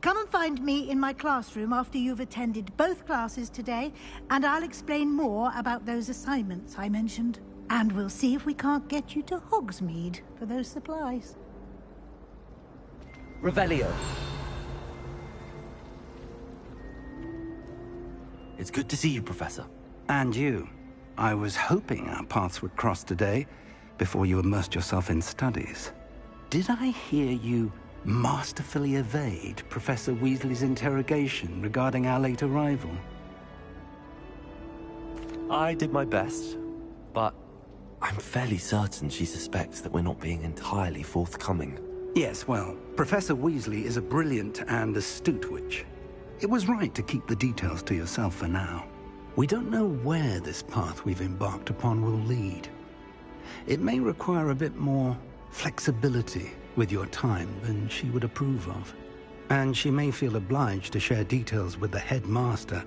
S9: Come and find me in my classroom after you've attended both classes today, and I'll explain more about those assignments I mentioned. And we'll see if we can't get you to Hogsmeade for those supplies.
S16: Revelio.
S3: It's good to see you, Professor.
S2: And you. I was hoping our paths would cross today, before you immersed yourself in studies. Did I hear you masterfully evade Professor Weasley's interrogation regarding our late arrival?
S3: I did my best, but I'm fairly certain she suspects that we're not being entirely forthcoming.
S2: Yes, well, Professor Weasley is a brilliant and astute witch. It was right to keep the details to yourself for now. We don't know where this path we've embarked upon will lead. It may require a bit more flexibility with your time than she would approve of. And she may feel obliged to share details with the headmaster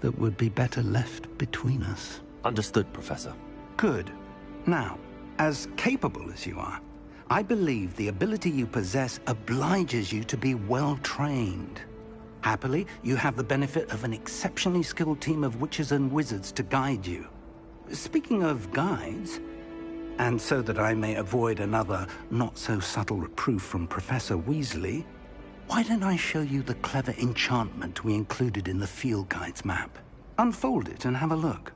S2: that would be better left between us.
S3: Understood, Professor.
S2: Good. Now, as capable as you are, I believe the ability you possess obliges you to be well-trained. Happily, you have the benefit of an exceptionally skilled team of witches and wizards to guide you. Speaking of guides, and so that I may avoid another not-so-subtle reproof from Professor Weasley, why don't I show you the clever enchantment we included in the field guide's map? Unfold it and have a look.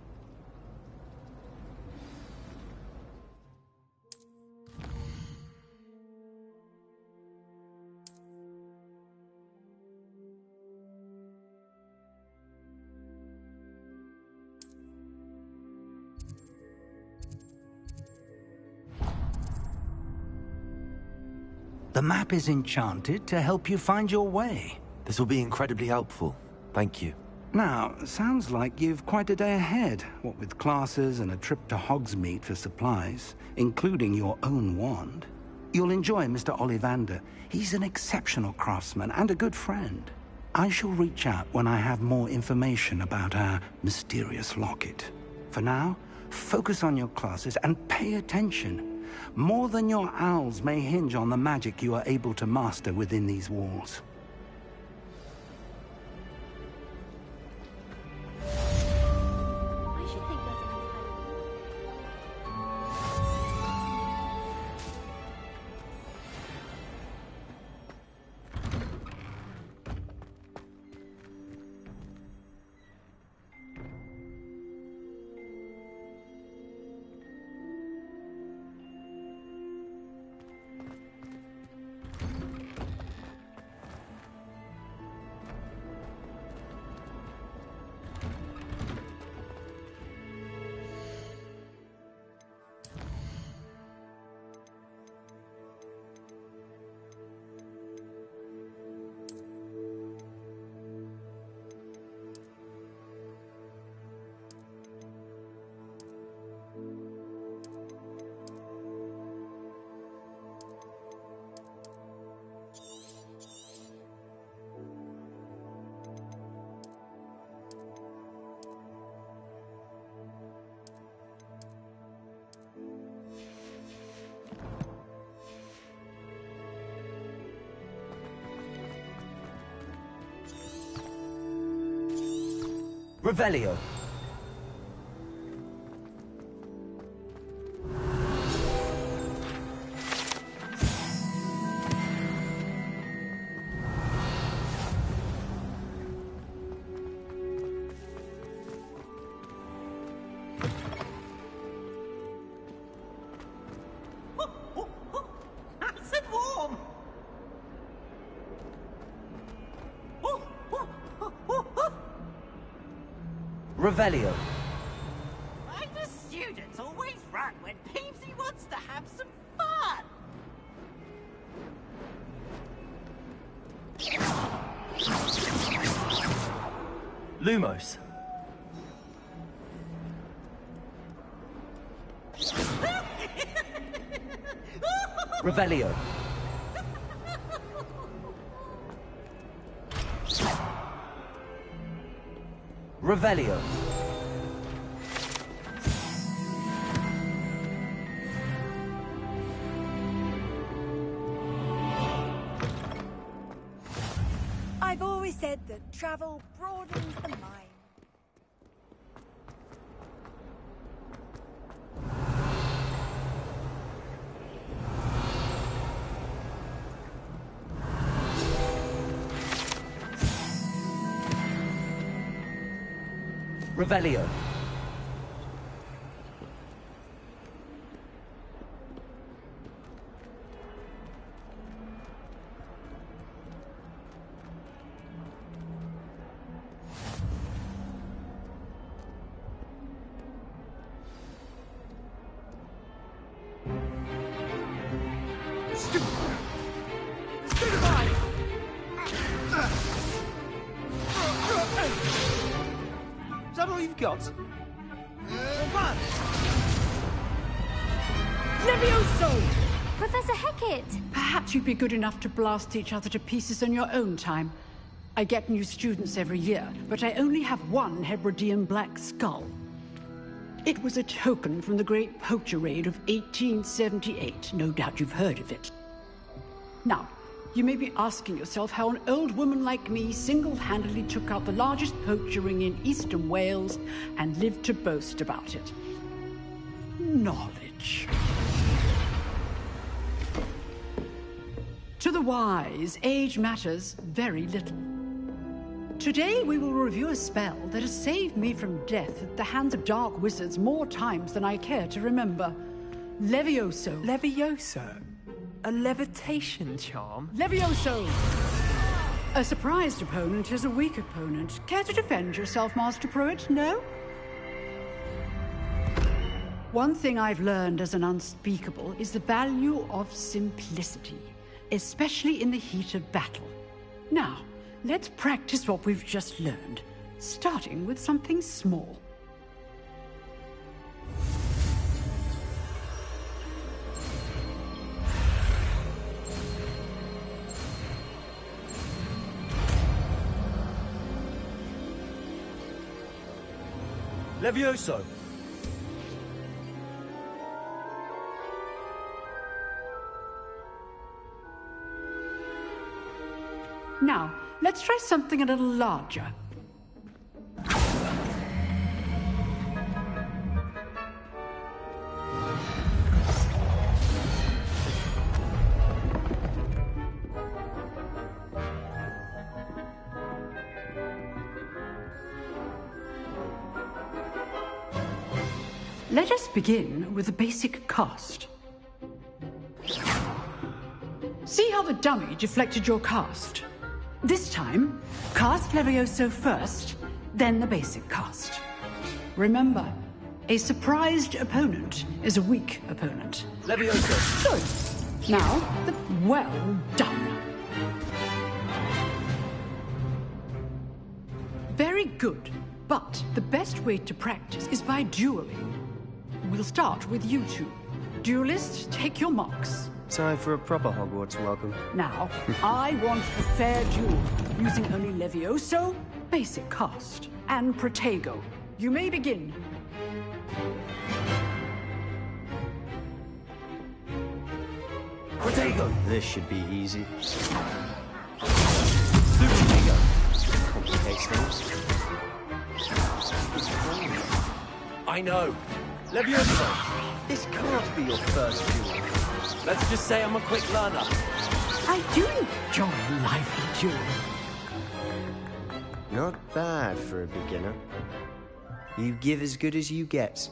S2: The map is enchanted to help you find your way.
S3: This will be incredibly helpful. Thank you.
S2: Now, sounds like you've quite a day ahead, what with classes and a trip to Hogsmeade for supplies, including your own wand. You'll enjoy Mr. Ollivander. He's an exceptional craftsman and a good friend. I shall reach out when I have more information about our mysterious locket. For now, focus on your classes and pay attention. More than your owls may hinge on the magic you are able to master within these walls.
S13: I should think there's an
S3: Revelio.
S17: Nice and warm.
S3: Revelio.
S17: Why do students always run when Peavesy wants to have some fun?
S3: Lumos. Revelio. Revelio.
S18: I've always said that travel broadens the mind.
S3: Revelio.
S16: Is that all you've got?
S19: Levioso!
S13: Professor Hecat!
S19: Perhaps you'd be good enough to blast each other to pieces on your own time. I get new students every year, but I only have one Hebridean black skull. It was a token from the Great Poacher Raid of 1878. No doubt you've heard of it. Now, you may be asking yourself how an old woman like me single-handedly took out the largest poacher ring in eastern Wales and lived to boast about it. Knowledge. To the wise, age matters very little. Today we will review a spell that has saved me from death at the hands of dark wizards more times than I care to remember. Levioso.
S20: Levioso? A levitation charm?
S19: Levioso! A surprised opponent is a weak opponent. Care to defend yourself, Master Pruitt? No? One thing I've learned as an unspeakable is the value of simplicity, especially in the heat of battle. Now, let's practice what we've just learned, starting with something small.
S3: Levioso.
S19: Now, let's try something a little larger. Let us begin with the basic cast. See how the dummy deflected your cast? This time, cast Levioso first, then the basic cast. Remember, a surprised opponent is a weak opponent.
S3: Levioso.
S19: Good. Now, well done. Very good, but the best way to practice is by dueling. We'll start with you two. Duelists, take your marks.
S20: Time for a proper Hogwarts welcome.
S19: Now, I want a fair duel, using only Levioso, basic cast, and Protego. You may begin.
S3: Protego.
S20: This should be easy.
S3: Protego.
S20: Complicates things.
S3: I know.
S20: Leviosa, this can't be your first duel.
S3: Let's just say I'm a quick learner.
S19: I do enjoy lively dueling.
S20: Not bad for a beginner. You give as good as you get.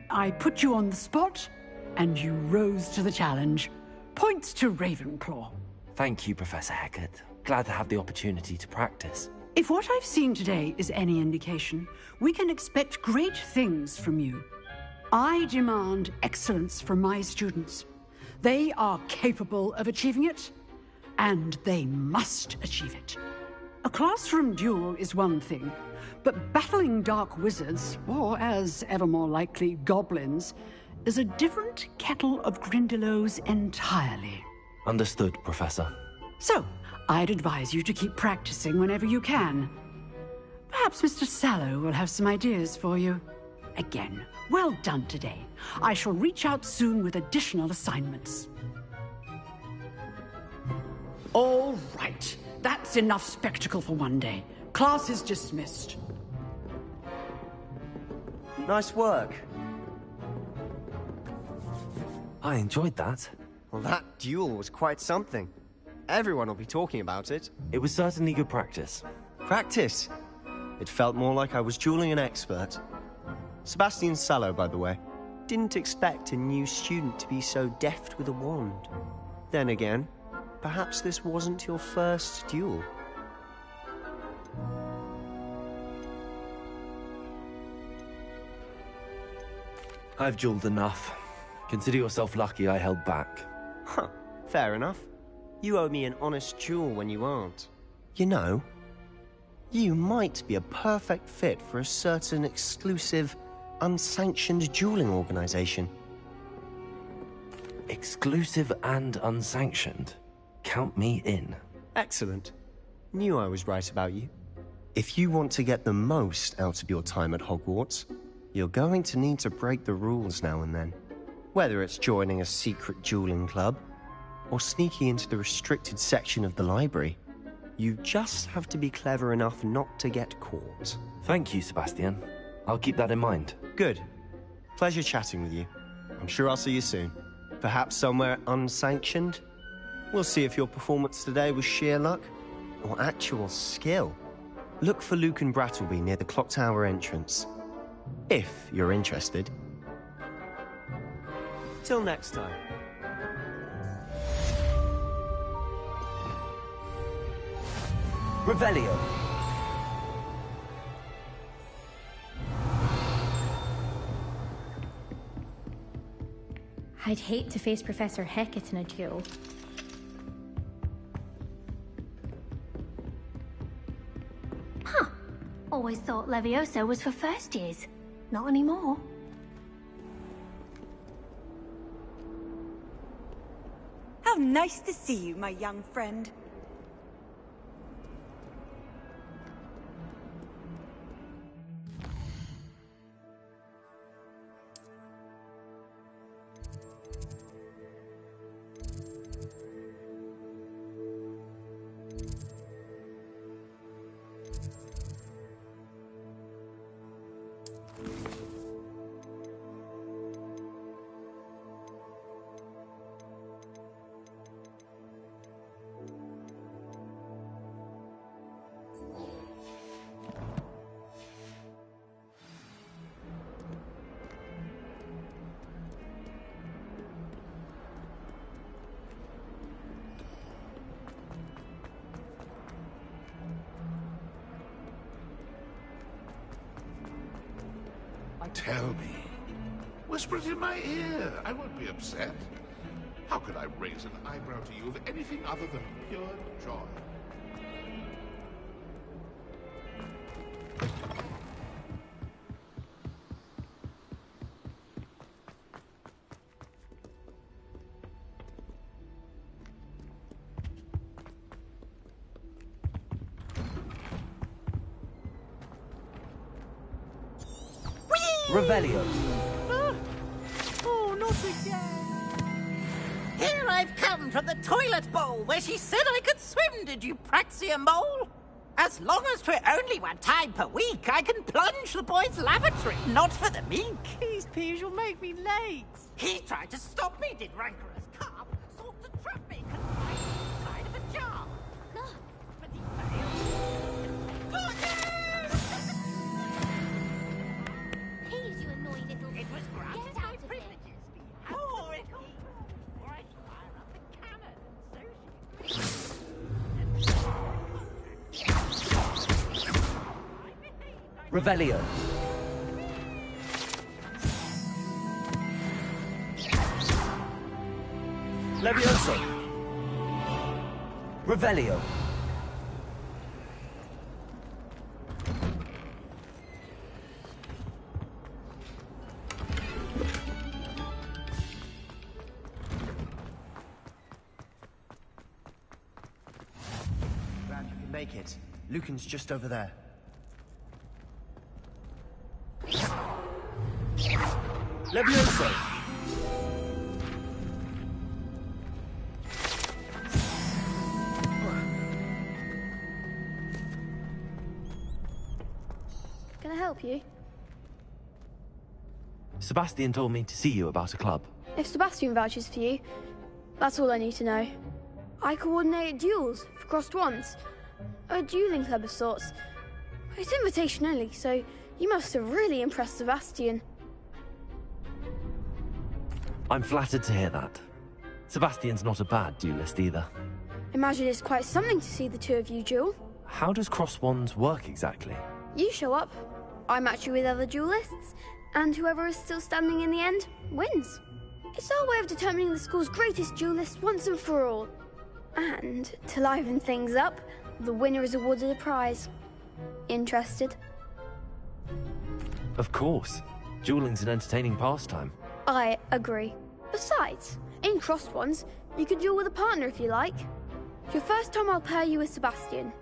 S19: I put you on the spot, and you rose to the challenge. Points to Ravenclaw.
S3: Thank you, Professor Hecat. Glad to have the opportunity to practice.
S19: If what I've seen today is any indication, we can expect great things from you. I demand excellence from my students. They are capable of achieving it, and they must achieve it. A classroom duel is one thing, but battling dark wizards, or as ever more likely, goblins, is a different kettle of Grindylows entirely.
S3: Understood, Professor.
S19: So, I'd advise you to keep practicing whenever you can. Perhaps Mr. Sallow will have some ideas for you. Again, well done today. I shall reach out soon with additional assignments. All right. That's enough spectacle for one day. Class is dismissed.
S20: Nice work.
S3: I enjoyed that.
S20: Well, that duel was quite something. Everyone will be talking about it.
S3: It was certainly good practice.
S20: Practice? It felt more like I was dueling an expert. Sebastian Sallow, by the way. Didn't expect a new student to be so deft with a wand. Then again, perhaps this wasn't your first duel.
S3: I've dueled enough. Consider yourself lucky I held back.
S20: Huh, fair enough. You owe me an honest duel when you aren't. You know, you might be a perfect fit for a certain exclusive, unsanctioned dueling organization.
S3: Exclusive and unsanctioned? Count me in.
S20: Excellent. Knew I was right about you. If you want to get the most out of your time at Hogwarts, you're going to need to break the rules now and then. Whether it's joining a secret dueling club, or sneaking into the restricted section of the library, you just have to be clever enough not to get caught.
S3: Thank you, Sebastian. I'll keep that in mind.
S20: Good. Pleasure chatting with you. I'm sure I'll see you soon. Perhaps somewhere unsanctioned? We'll see if your performance today was sheer luck, or actual skill. Look for Luke and Brattleby near the Clock Tower entrance. If you're interested. Till next time.
S3: Revelio.
S13: I'd hate to face Professor Hecat in a duel. Huh. Always thought Leviosa was for first years. Not anymore.
S18: How nice to see you, my young friend.
S21: Tell me. Whisper it in my ear. I won't be upset. How could I raise an eyebrow to you of anything other than pure joy?
S3: Revelio.
S18: Oh, not again!
S17: Here I've come from the toilet bowl where she said I could swim, did you praxia mole? As long as 'twere only 1 time per week, I can plunge the boys' lavatory, not for the meek. These peas will make me late.
S8: He tried to stop me, did rancorous carp. Sought to trap me, confined inside of a jar. But he failed. Got you!
S13: Please, you annoying little...
S8: It was granted
S13: Get
S8: my
S13: out of
S8: privileges. Oh, it or I'd fire up the cannon, and so she...
S3: Revelio. Levioso. Revelio.
S20: Glad you can make it. Lucan's just over there.
S3: Levioso.
S1: Can I help you?
S3: Sebastian told me to see you about a club.
S1: If Sebastian vouches for you, that's all I need to know. I coordinate duels for crossed wands. A dueling club of sorts. It's invitation only, so you must have really impressed Sebastian.
S3: I'm flattered to hear that. Sebastian's not a bad duelist either.
S1: Imagine it's quite something to see the two of you duel.
S3: How does cross wands work exactly?
S1: You show up, I match you with other duelists, and whoever is still standing in the end wins. It's our way of determining the school's greatest duelist once and for all. And to liven things up, the winner is awarded a prize. Interested?
S3: Of course. Dueling's an entertaining pastime.
S1: I agree. Besides, in crossed ones, you could duel with a partner if you like. Your first time I'll pair you with Sebastian.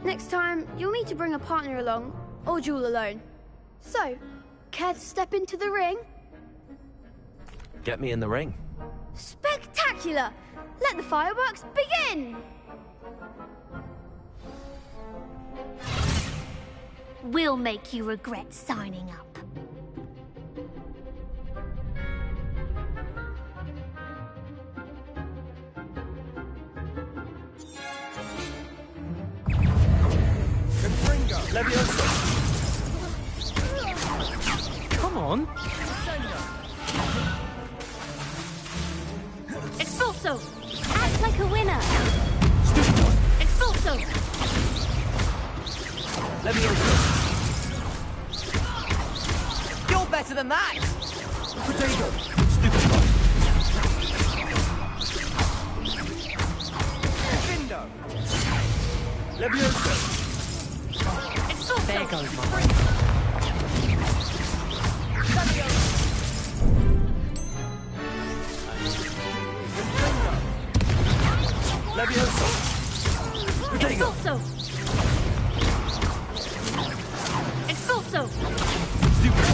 S1: Next time, you'll need to bring a partner along, or duel alone. So, care to step into the ring?
S3: Get me in the ring.
S1: Spectacular! Let the fireworks begin!
S13: We'll make you regret signing up.
S3: Levioso. Come on.
S13: Expulso! Act like a winner!
S3: Stupido.
S13: Expulso!
S3: Levioso.
S16: You're better than that!
S3: Potato. Stupido.
S16: Vindo.
S3: Levioso.
S16: There goes my
S3: Levioso. Potato.
S13: Expulso! Expulso!
S3: Stupid.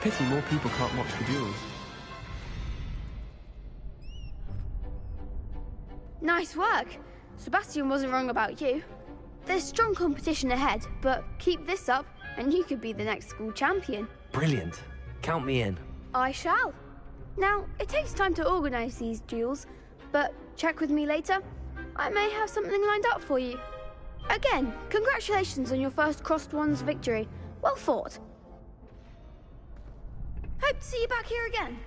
S22: Pity more people can't watch the duels.
S1: Nice work. Sebastian wasn't wrong about you. There's strong competition ahead, but keep this up and you could be the next school champion.
S3: Brilliant. Count me in.
S1: I shall. Now, it takes time to organise these duels, but check with me later. I may have something lined up for you. Again, congratulations on your first crossed wands victory. Well fought. Hope to see you back here again.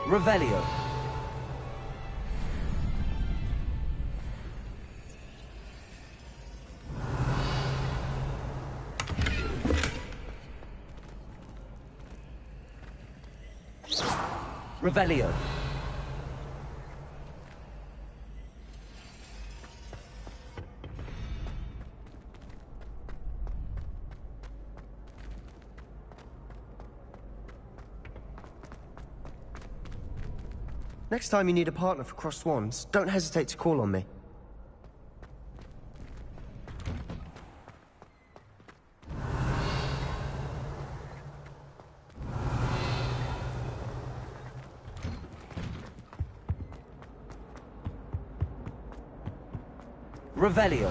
S3: Revelio. Revelio.
S20: Next time you need a partner for crossed wands, don't hesitate to call on me.
S3: Revelio.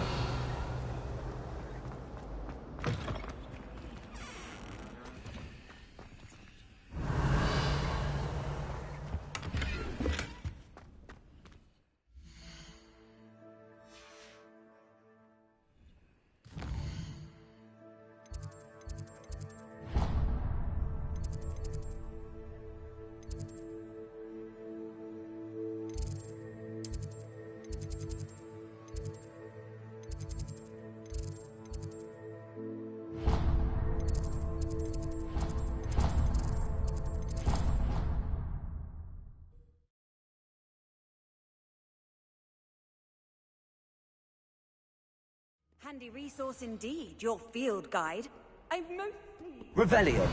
S5: Handy resource indeed, your field guide. I'm mostly...
S3: Revelio.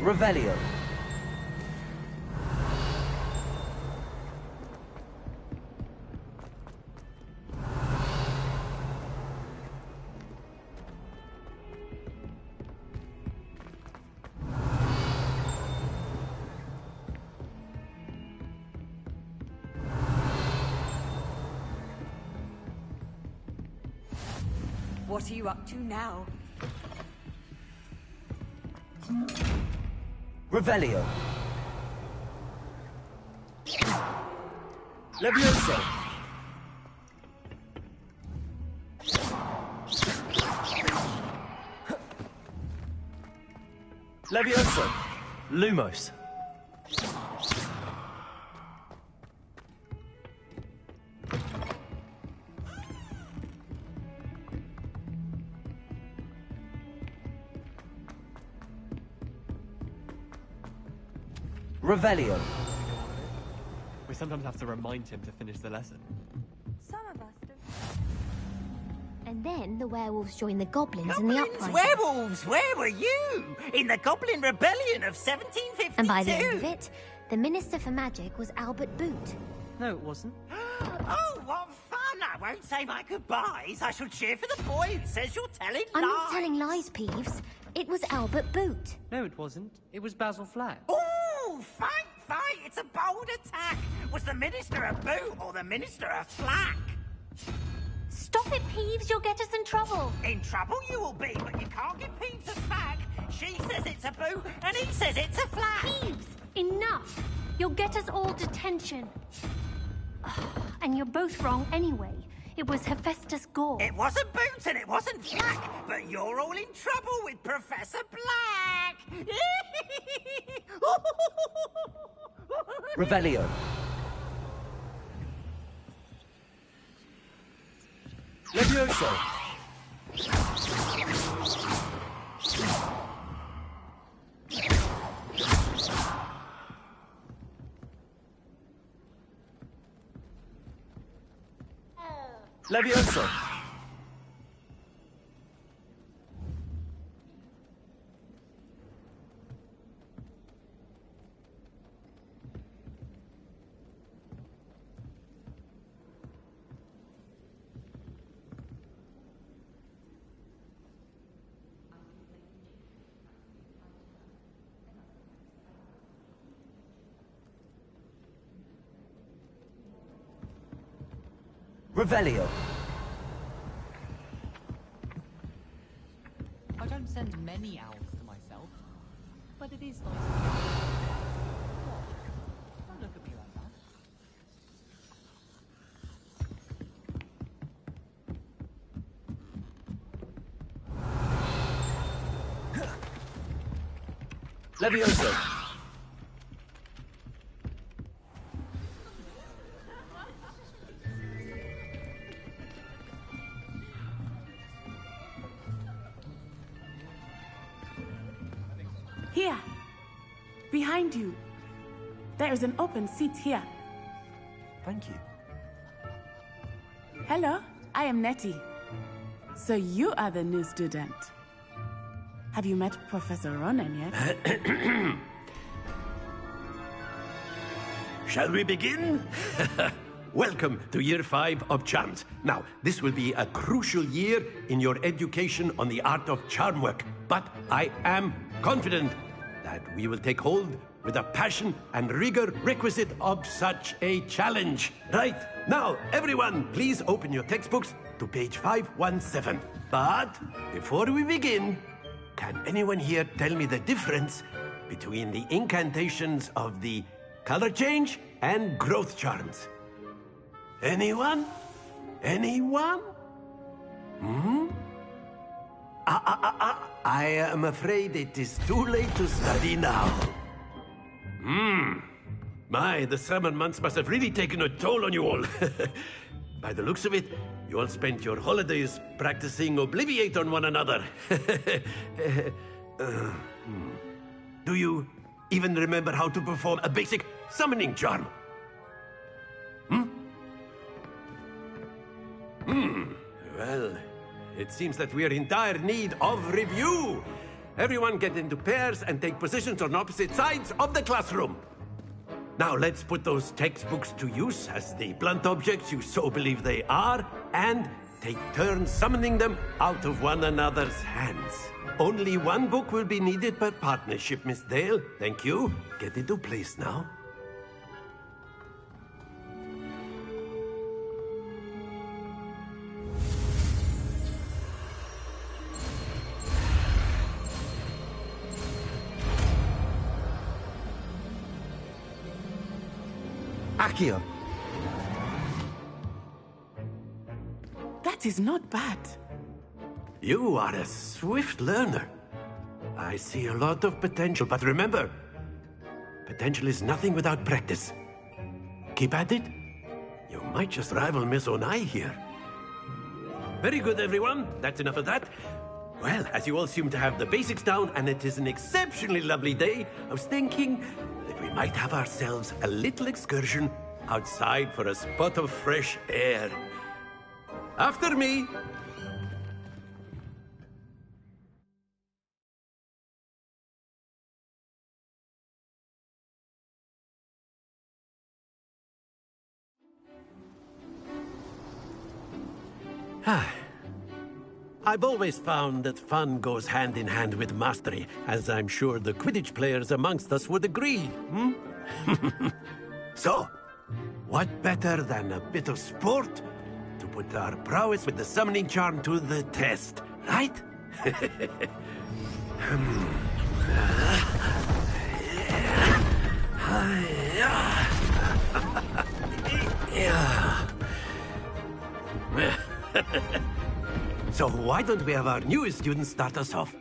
S3: Revelio.
S5: What are you up to now?
S3: Revelio. Levioso. Levioso. Lumos. Revelio.
S22: We sometimes have to remind him to finish the lesson.
S13: Some of us do. And then the werewolves joined the goblins in the uprising.
S17: Werewolves, where were you? In the Goblin Rebellion of 1752.
S13: And by the end of it, the Minister for Magic was Albert Boot.
S14: No, it wasn't.
S17: Oh, what fun! I won't say my goodbyes. I shall cheer for the boy who says you're telling lies.
S13: I'm not telling lies, Peeves. It was Albert Boot.
S14: No, it wasn't. It was Basil Flack.
S17: Oh, fight! It's a bold attack. Was the Minister a boot or the Minister a flack?
S13: Stop it, Peeves. You'll get us in trouble.
S17: In trouble you will be, but you can't give Peeves a flack. She says it's a boot, and he says it's a flack.
S6: Peeves, enough. You'll get us all detention. And you're both wrong anyway. It was Hephaestus Gore.
S17: It wasn't Boot and it wasn't Flack, but you're all in trouble with Professor Black.
S3: Revelio. Levioso. Levioso. Revelio.
S14: I don't send many owls to myself, but it is nice. What? Don't look at me like
S3: that. Levioso.
S23: Here. Behind you. There is an open seat here.
S3: Thank you.
S4: Hello, I am Nettie. So you are the new student. Have you met Professor Ronan yet?
S7: Shall we begin? Welcome to Year 5 of Charms. Now, this will be a crucial year in your education on the art of charm work, but I am confident that we will take hold with the passion and rigor requisite of such a challenge. Right, now, everyone, please open your textbooks to page 517. But before we begin, can anyone here tell me the difference between the incantations of the color change and growth charms? Anyone? Anyone? I am afraid it is too late to study now. My, the summer months must have really taken a toll on you all. By the looks of it, you all spent your holidays practicing Obliviate on one another. Do you even remember how to perform a basic summoning charm? Well, it seems that we are in dire need of review. Everyone get into pairs and take positions on opposite sides of the classroom. Now let's put those textbooks to use as the blunt objects you so believe they are, and take turns summoning them out of one another's hands. Only one book will be needed per partnership, Miss Dale. Thank you. Get into place now.
S16: Accio.
S4: That is not bad.
S7: You are a swift learner. I see a lot of potential, but remember, potential is nothing without practice. Keep at it. You might just rival Miss Onai here. Very good, everyone. That's enough of that. Well, as you all seem to have the basics down, and it is an exceptionally lovely day, I was thinking that we might have ourselves a little excursion outside for a spot of fresh air. After me. I've always found that fun goes hand in hand with mastery, as I'm sure the Quidditch players amongst us would agree, So, what better than a bit of sport to put our prowess with the summoning charm to the test, right? So why don't we have our newest student start us off?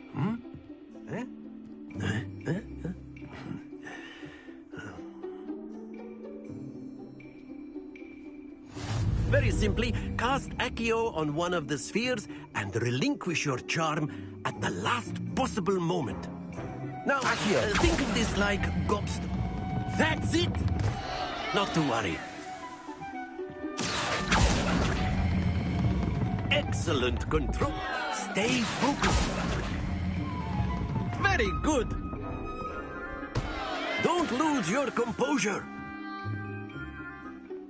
S7: Very simply, cast Accio on one of the spheres and relinquish your charm at the last possible moment. Now, think of this like gobstone. That's it! Not to worry. Excellent control. Stay focused. Very good. Don't lose your composure.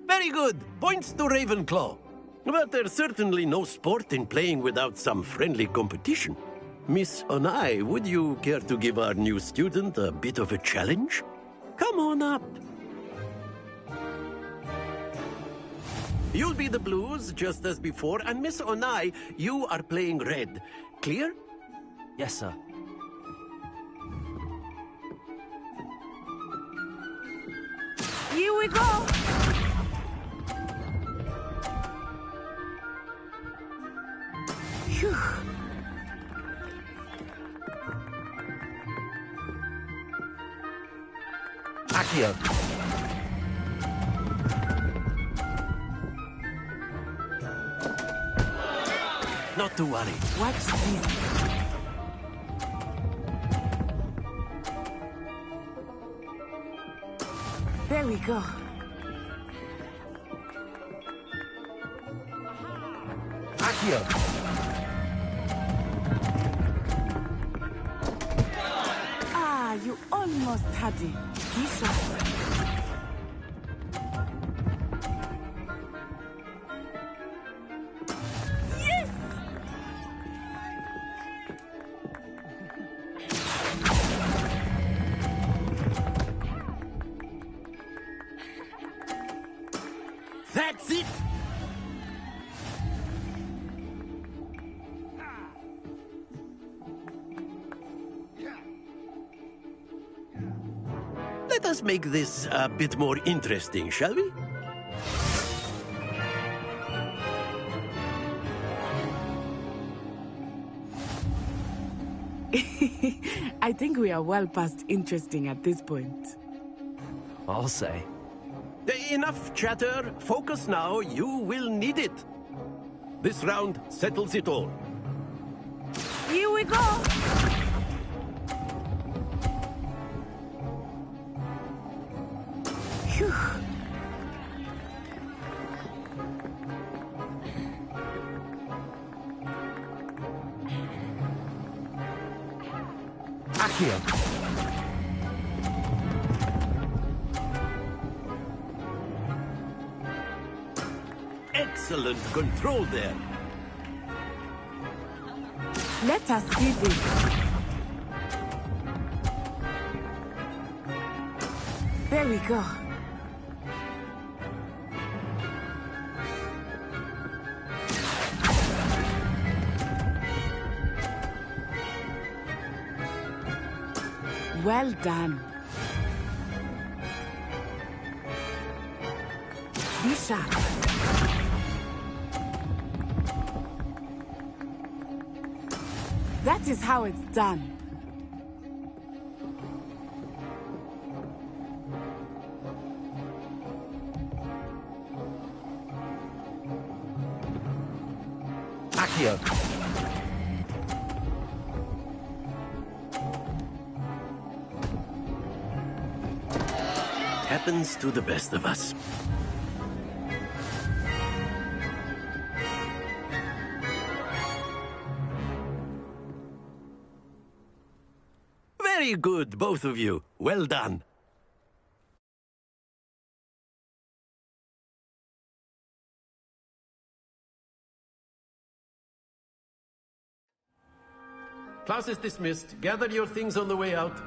S7: Very good. Points to Ravenclaw. But there's certainly no sport in playing without some friendly competition. Miss Onai, would you care to give our new student a bit of a challenge? Come on up. You'll be the blues, just as before, and Miss Onai, you are playing red. Clear?
S3: Yes, sir.
S4: Here we go! Phew.
S16: Accio.
S7: Not to worry.
S4: Watch this. There we go. Ah, you almost had it. Be sharp. Yes!
S7: That's it! Let us make this a bit more interesting, shall we?
S4: I think we are well past interesting at this point.
S3: I'll say.
S7: Enough chatter. Focus now. You will need it. This round settles it all.
S4: Here we go! Phew.
S3: Accio.
S7: Excellent control there.
S4: Let us see this. There we go. Well done. Be sharp. That is how it's done.
S3: Accio.
S7: Happens to the best of us. Very good, both of you. Well done. Class is dismissed. Gather your things on the way out.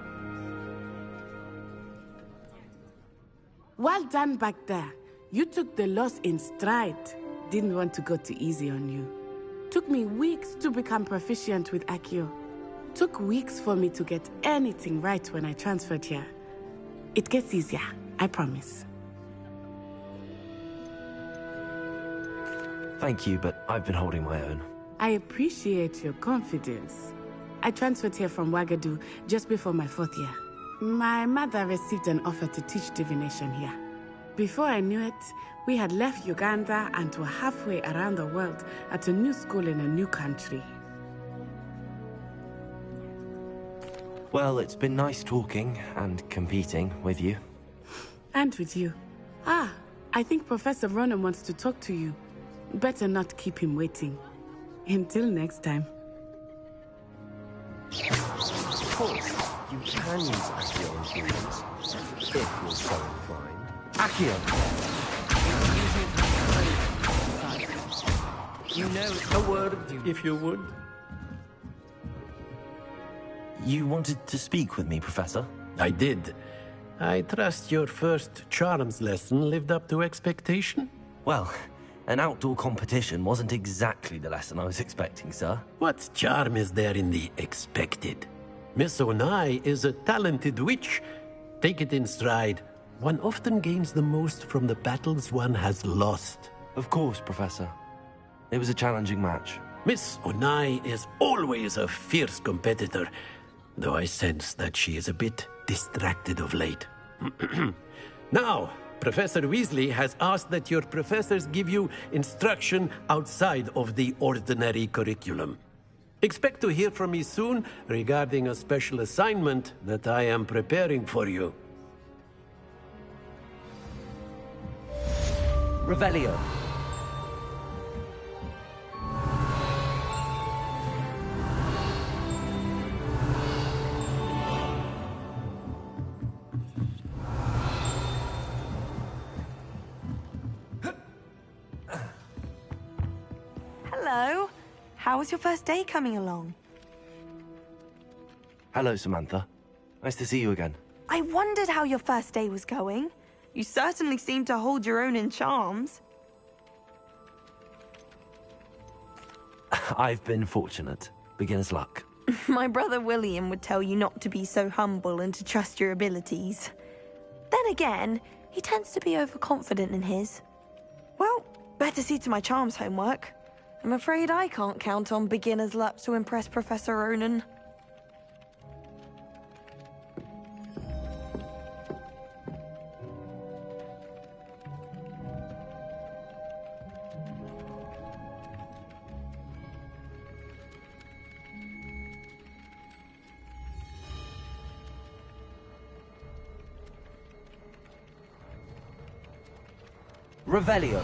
S4: Well done back there. You took the loss in stride. Didn't want to go too easy on you. Took me weeks to become proficient with Accio. Took weeks for me to get anything right when I transferred here. It gets easier, I promise.
S3: Thank you, but I've been holding my own.
S4: I appreciate your confidence. I transferred here from Wagadu just before my 4th year. My mother received an offer to teach divination here. Before I knew it, we had left Uganda and were halfway around the world at a new school in a new country.
S3: Well, it's been nice talking and competing with you.
S4: And with you. Ah, I think Professor Ronan wants to talk to you. Better not keep him waiting. Until next time.
S20: Of course, you can use Accio on humans, if you're so inclined.
S3: Accio!
S7: You know, a word, if you would.
S3: You wanted to speak with me, Professor?
S7: I did. I trust your first charms lesson lived up to expectation?
S3: Well, an outdoor competition wasn't exactly the lesson I was expecting, sir.
S7: What charm is there in the expected? Miss Onai is a talented witch. Take it in stride. One often gains the most from the battles one has lost.
S3: Of course, Professor. It was a challenging match.
S7: Miss Onai is always a fierce competitor, though I sense that she is a bit distracted of late. Now, Professor Weasley has asked that your professors give you instruction outside of the ordinary curriculum. Expect to hear from me soon regarding a special assignment that I am preparing for you.
S10: Revelio. Hello. How was your first day coming along?
S3: Hello, Samantha. Nice to see you again.
S10: I wondered how your first day was going. You certainly seem to hold your own in charms.
S3: I've been fortunate. Beginner's luck.
S10: My brother William would tell you not to be so humble and to trust your abilities. Then again, he tends to be overconfident in his. Well, better see to my charms homework. I'm afraid I can't count on beginner's luck to impress Professor Ronan.
S3: Revelio.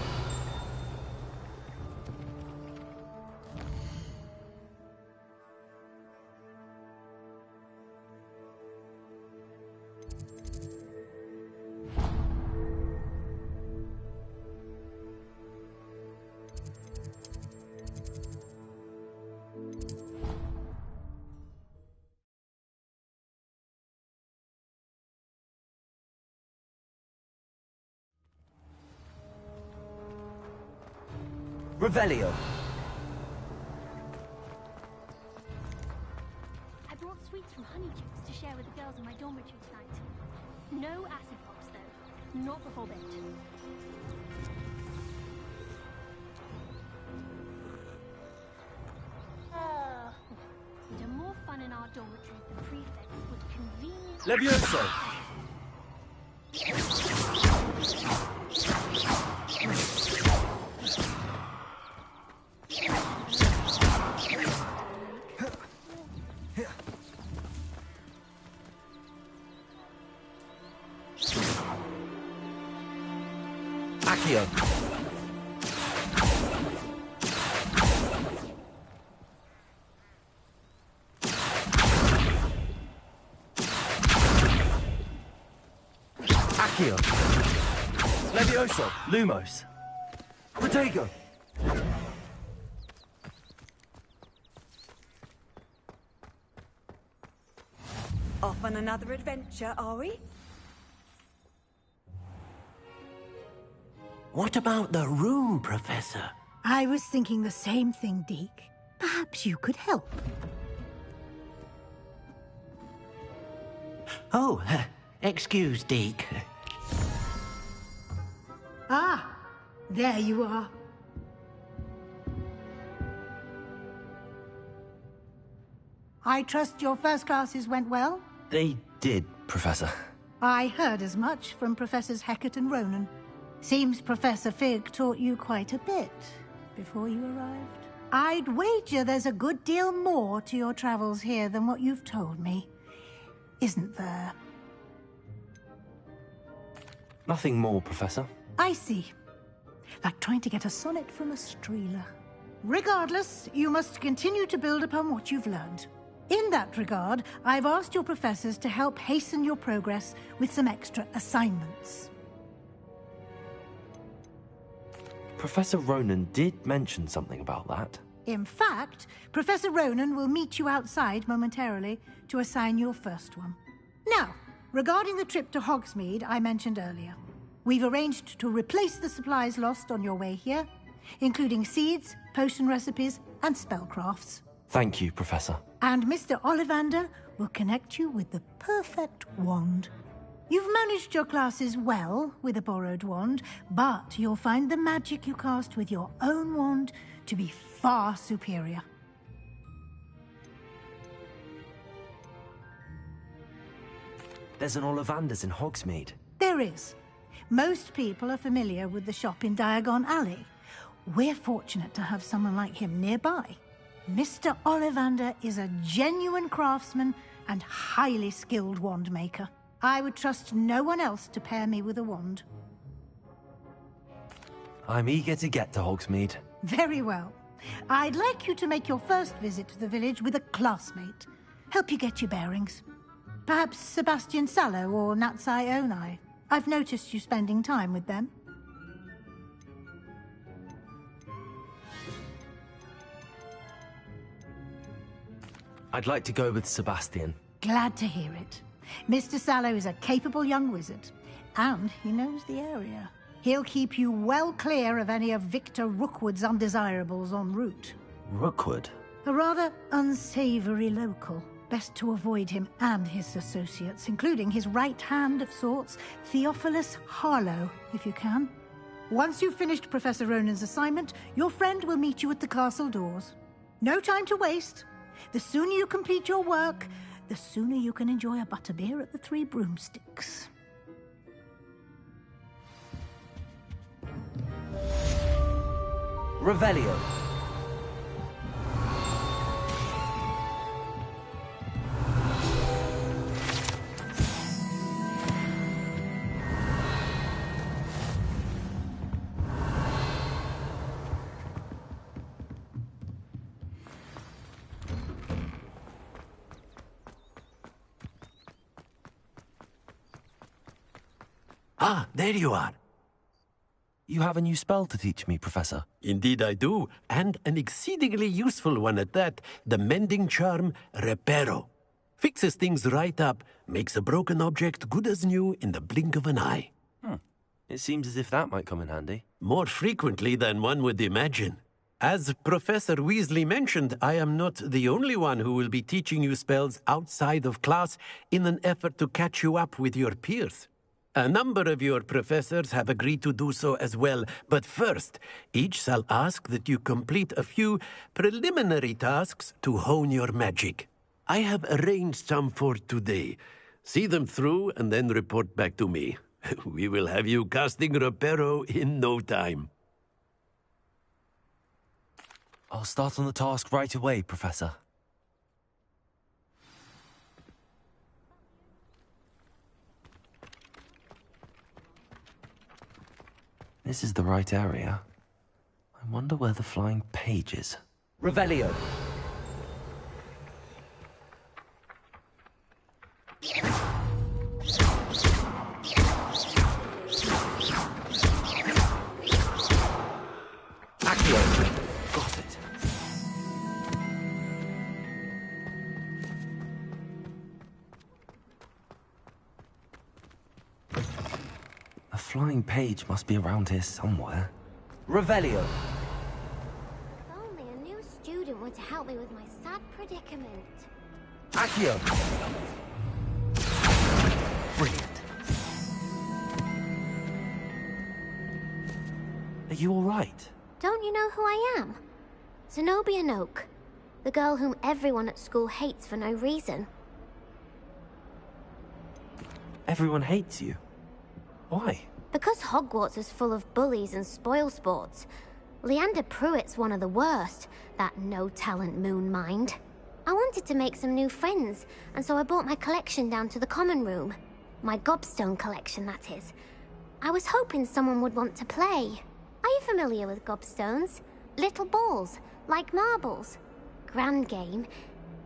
S3: Revelio.
S6: I brought sweets from Honeydews to share with the girls in my dormitory tonight. No acid pops, though. Not before bed. We'd have more fun in our dormitory if the prefects would conveniently...
S3: Levioso! Accio. Accio. Levioso. Lumos. Protego.
S18: Off on another adventure, are we?
S7: What about the room, Professor?
S9: I was thinking the same thing, Deke. Perhaps you could help.
S7: Oh, excuse, Deke.
S9: Ah, there you are. I trust your first classes went well?
S3: They did, Professor.
S9: I heard as much from Professors Hecat and Ronan. Seems Professor Fig taught you quite a bit before you arrived. I'd wager there's a good deal more to your travels here than what you've told me. Isn't there?
S3: Nothing more, Professor.
S9: I see. Like trying to get a sonnet from a streeler. Regardless, you must continue to build upon what you've learned. In that regard, I've asked your professors to help hasten your progress with some extra assignments.
S3: Professor Ronan did mention something about that.
S9: In fact, Professor Ronan will meet you outside momentarily to assign your first one. Now, regarding the trip to Hogsmeade I mentioned earlier, we've arranged to replace the supplies lost on your way here, including seeds, potion recipes, and spellcrafts.
S3: Thank you, Professor.
S9: And Mr. Ollivander will connect you with the perfect wand. You've managed your classes well with a borrowed wand, but you'll find the magic you cast with your own wand to be far superior.
S3: There's an Ollivander's in Hogsmeade.
S9: There is. Most people are familiar with the shop in Diagon Alley. We're fortunate to have someone like him nearby. Mr. Ollivander is a genuine craftsman and highly skilled wand maker. I would trust no one else to pair me with a wand.
S3: I'm eager to get to Hogsmeade.
S9: Very well. I'd like you to make your first visit to the village with a classmate. Help you get your bearings. Perhaps Sebastian Sallow or Natsai Onai. I've noticed you spending time with them.
S3: I'd like to go with Sebastian.
S9: Glad to hear it. Mr. Sallow is a capable young wizard, and he knows the area. He'll keep you well clear of any of Victor Rookwood's undesirables en route.
S3: Rookwood?
S9: A rather unsavory local. Best to avoid him and his associates, including his right hand of sorts, Theophilus Harlow, if you can. Once you've finished Professor Ronan's assignment, your friend will meet you at the castle doors. No time to waste. The sooner you complete your work, the sooner you can enjoy a butterbeer at the Three Broomsticks.
S3: Revelio.
S7: Ah, there you are.
S3: You have a new spell to teach me, Professor.
S7: Indeed I do, and an exceedingly useful one at that. The mending charm, Reparo. Fixes things right up, makes a broken object good as new in the blink of an eye.
S3: It seems as if that might come in handy.
S7: More frequently than one would imagine. As Professor Weasley mentioned, I am not the only one who will be teaching you spells outside of class in an effort to catch you up with your peers. A number of your professors have agreed to do so as well, but first, each shall ask that you complete a few preliminary tasks to hone your magic. I have arranged some for today. See them through and then report back to me. We will have you casting Reparo in no time.
S3: I'll start on the task right away, Professor. This is the right area. I wonder where the flying page is. Revelio. Accio. Got it. A flying page must be around here somewhere. Revelio.
S11: If only a new student were to help me with my sad predicament.
S3: Accio. Brilliant. Are you all right?
S11: Don't you know who I am? Zenobia Noak, the girl whom everyone at school hates for no reason.
S3: Everyone hates you. Why?
S11: Because Hogwarts is full of bullies and spoilsports. Leander Pruitt's one of the worst, that no-talent moon mind. I wanted to make some new friends, and so I brought my collection down to the common room. My gobstone collection, that is. I was hoping someone would want to play. Are you familiar with gobstones? Little balls, like marbles. Grand game.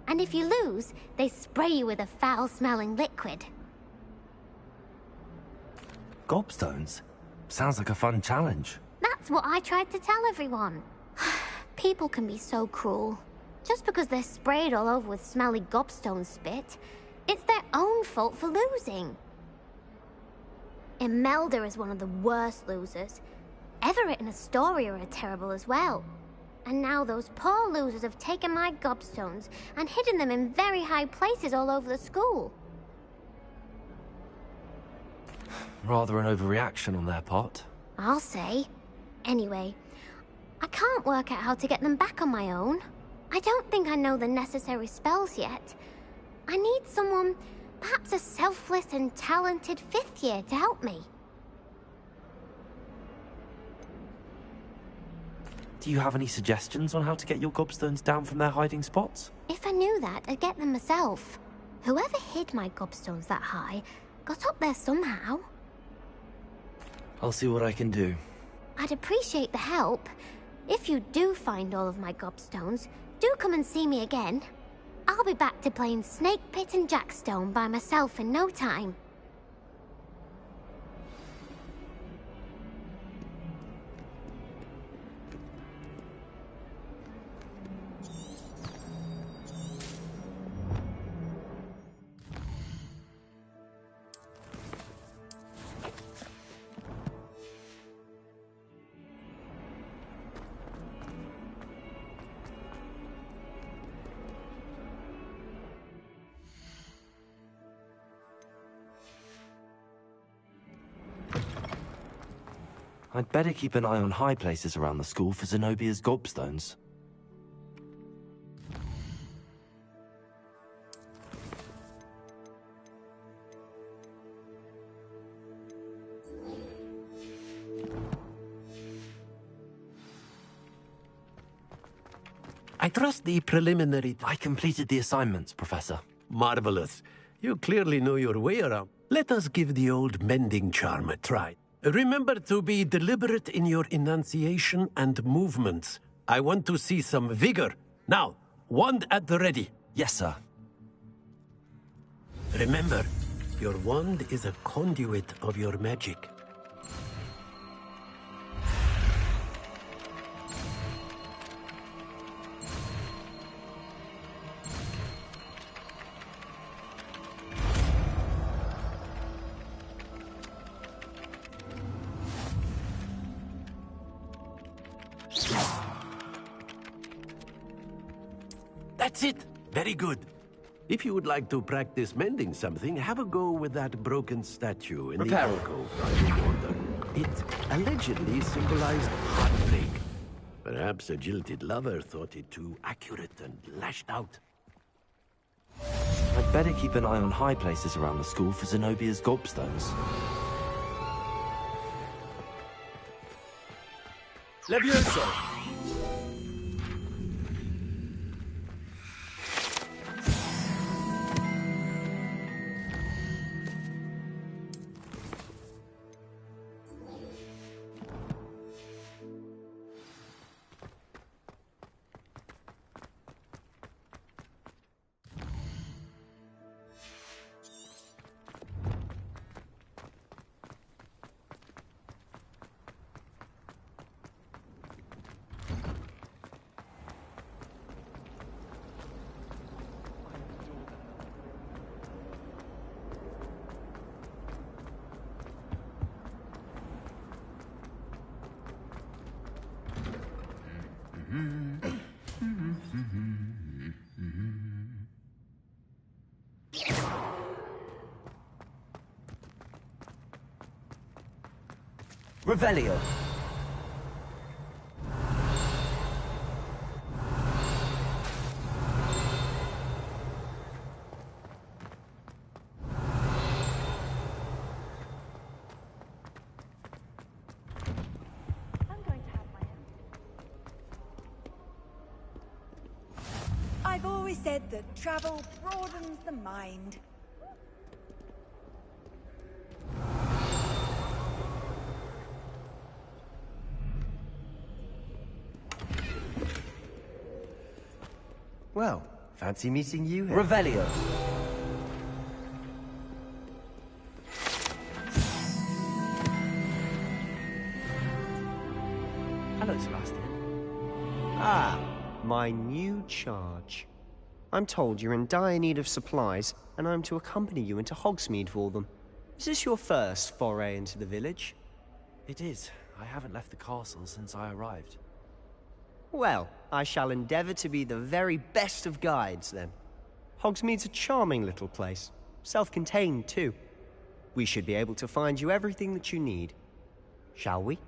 S11: And if you lose, they spray you with a foul-smelling liquid.
S3: Gobstones? Sounds like a fun challenge.
S11: That's what I tried to tell everyone. People can be so cruel. Just because they're sprayed all over with smelly gobstone spit, it's their own fault for losing. Imelda is one of the worst losers. Everett and Astoria are terrible as well. And now those poor losers have taken my gobstones and hidden them in very high places all over the school.
S3: Rather an overreaction on their part.
S11: I'll say. Anyway, I can't work out how to get them back on my own. I don't think I know the necessary spells yet. I need someone, perhaps a selfless and talented fifth year to help me.
S3: Do you have any suggestions on how to get your gobstones down from their hiding spots?
S11: If I knew that, I'd get them myself. Whoever hid my gobstones that high got up there somehow.
S3: I'll see what I can do.
S11: I'd appreciate the help. If you do find all of my gobstones, do come and see me again. I'll be back to playing Snake Pit and Jackstone by myself in no time.
S3: I'd better keep an eye on high places around the school for Zenobia's gobstones.
S7: I trust the preliminary...
S3: I completed the assignments, Professor.
S7: Marvelous. You clearly know your way around. Let us give the old mending charm a try. Remember to be deliberate in your enunciation and movements. I want to see some vigor. Now, wand at the ready.
S3: Yes, sir.
S7: Remember, your wand is a conduit of your magic. That's it. Very good. If you would like to practice mending something, have a go with that broken statue in the alcove by the water. It allegedly symbolized heartbreak. Perhaps a jilted lover thought it too accurate and lashed out.
S3: I'd better keep an eye on high places around the school for Zenobia's gobstones.
S7: Levioso!
S3: Revelio.
S18: I've always said that travel broadens the mind.
S20: Well, fancy meeting you here.
S3: Revelio. Hello, Sebastian.
S20: Ah, my new charge. I'm told you're in dire need of supplies, and I'm to accompany you into Hogsmeade for them. Is this your first foray into the village?
S3: It is. I haven't left the castle since I arrived.
S20: Well, I shall endeavour to be the very best of guides, then. Hogsmeade's a charming little place. Self-contained, too. We should be able to find you everything that you need. Shall we?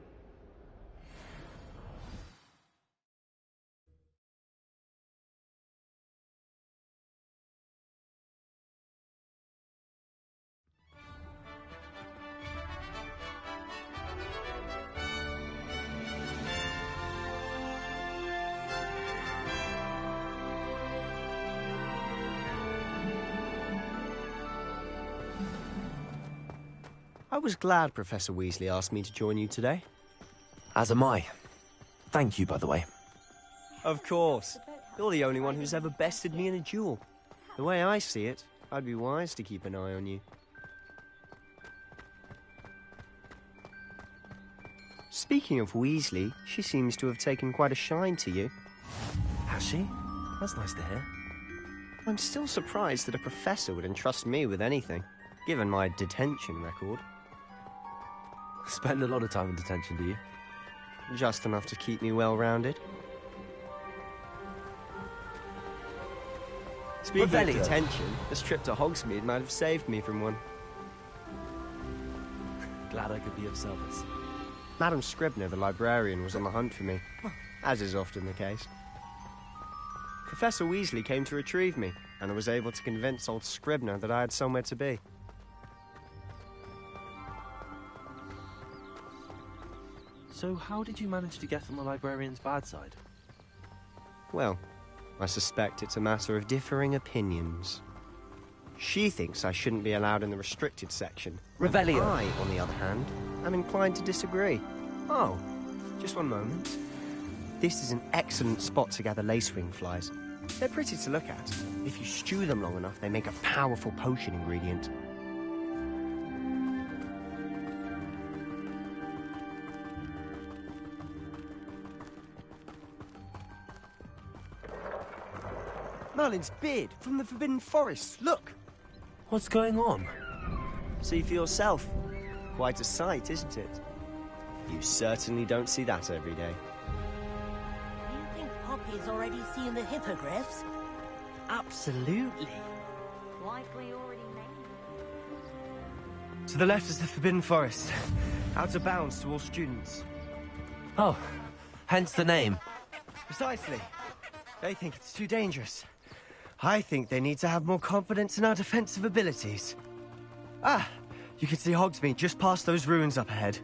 S20: I was glad Professor Weasley asked me to join you today.
S3: As am I. Thank you, by the way.
S20: Of course. You're the only one who's ever bested me in a duel. The way I see it, I'd be wise to keep an eye on you. Speaking of Weasley, she seems to have taken quite a shine to you.
S3: Has she? That's nice to hear.
S20: I'm still surprised that a professor would entrust me with anything, given my detention record.
S3: Spend a lot of time in detention, do you?
S20: Just enough to keep me well-rounded. Speaking of detention, this trip to Hogsmeade might have saved me from one.
S3: Glad I could be of service.
S20: Madam Scribner, the librarian, was on the hunt for me, as is often the case. Professor Weasley came to retrieve me, and I was able to convince old Scribner that I had somewhere to be.
S3: So how did you manage to get on the librarian's bad side?
S20: Well, I suspect it's a matter of differing opinions. She thinks I shouldn't be allowed in the restricted section.
S16: Revelio.
S20: I, on the other hand, am inclined to disagree. Oh, just one moment. This is an excellent spot to gather lacewing flies. They're pretty to look at. If you stew them long enough, they make a powerful potion ingredient. Merlin's beard from the Forbidden Forest. Look!
S3: What's going on?
S20: See for yourself. Quite a sight, isn't it? You certainly don't see that every day.
S17: You think Poppy's already seen the hippogriffs?
S16: Absolutely.
S17: Like we already made.
S20: To the left is the Forbidden Forest. Out of bounds to all students.
S3: Oh, hence the name.
S20: Precisely. They think it's too dangerous. I think they need to have more confidence in our defensive abilities. Ah, you can see Hogsmeade just past those ruins up ahead.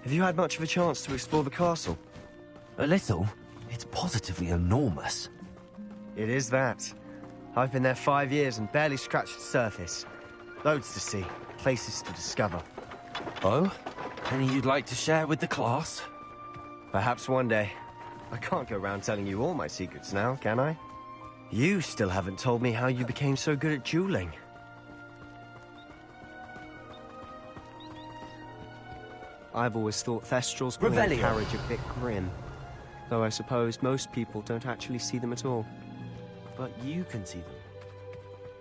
S20: Have you had much of a chance to explore the castle?
S3: A little. It's positively enormous.
S20: It is that. I've been there 5 years and barely scratched the surface. Loads to see, places to discover.
S3: Oh? Any you'd like to share with the class?
S20: Perhaps one day. I can't go around telling you all my secrets now, can I? You still haven't told me how you became so good at dueling. I've always thought Thestrals were carriage a bit grim. Though I suppose most people don't actually see them at all.
S3: But you can see them.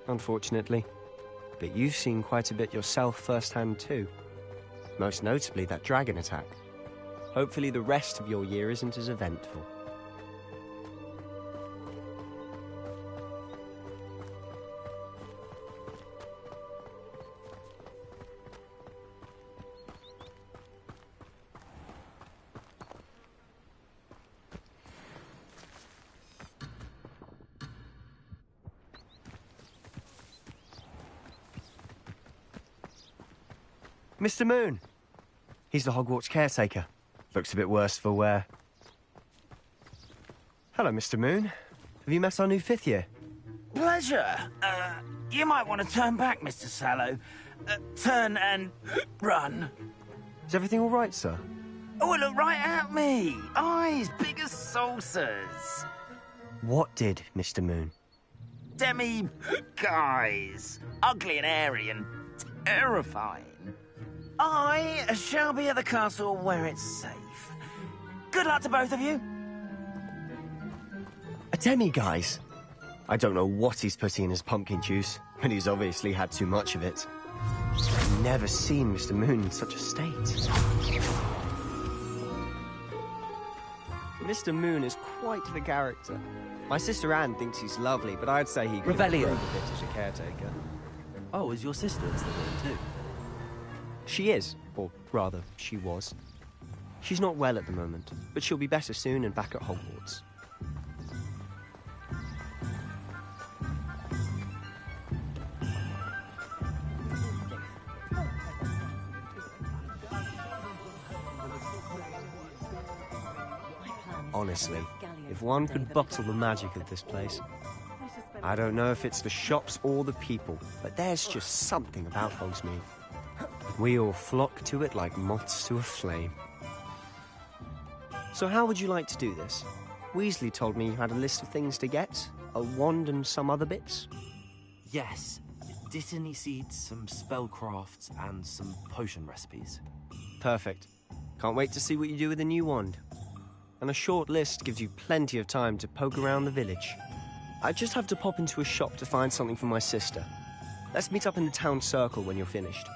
S20: Unfortunately. But you've seen quite a bit yourself firsthand too. Most notably that dragon attack. Hopefully the rest of your year isn't as eventful. Mr. Moon. He's the Hogwarts caretaker. Looks a bit worse for wear. Hello, Mr. Moon. Have you met our new 5th year?
S2: Pleasure. You might want to turn back, Mr. Sallow. Turn and run.
S20: Is everything all right, sir?
S2: Oh, look right at me. Eyes big as saucers.
S20: What did, Mr. Moon?
S2: Guys. Ugly and airy and terrifying. I shall be at the castle where it's safe. Good luck to both of you.
S20: A demi-guise? I don't know what he's putting in his pumpkin juice, but he's obviously had too much of it. I've never seen Mr. Moon in such a state. Mr. Moon is quite the character. My sister Anne thinks he's lovely, but I'd say he could improve a bit as a caretaker.
S3: Oh, is your sister in Slytherin too?
S20: She is, or rather, she was. She's not well at the moment, but she'll be better soon and back at Hogwarts. Honestly, if one could bottle the magic of this place. I don't know if it's the shops or the people, but there's just something about Hogsmeade. We all flock to it like moths to a flame. So how would you like to do this? Weasley told me you had a list of things to get. A wand and some other bits.
S3: Yes. Dittany seeds, some spellcrafts, and some potion recipes.
S20: Perfect. Can't wait to see what you do with the new wand. And a short list gives you plenty of time to poke around the village. I just have to pop into a shop to find something for my sister. Let's meet up in the town circle when you're finished.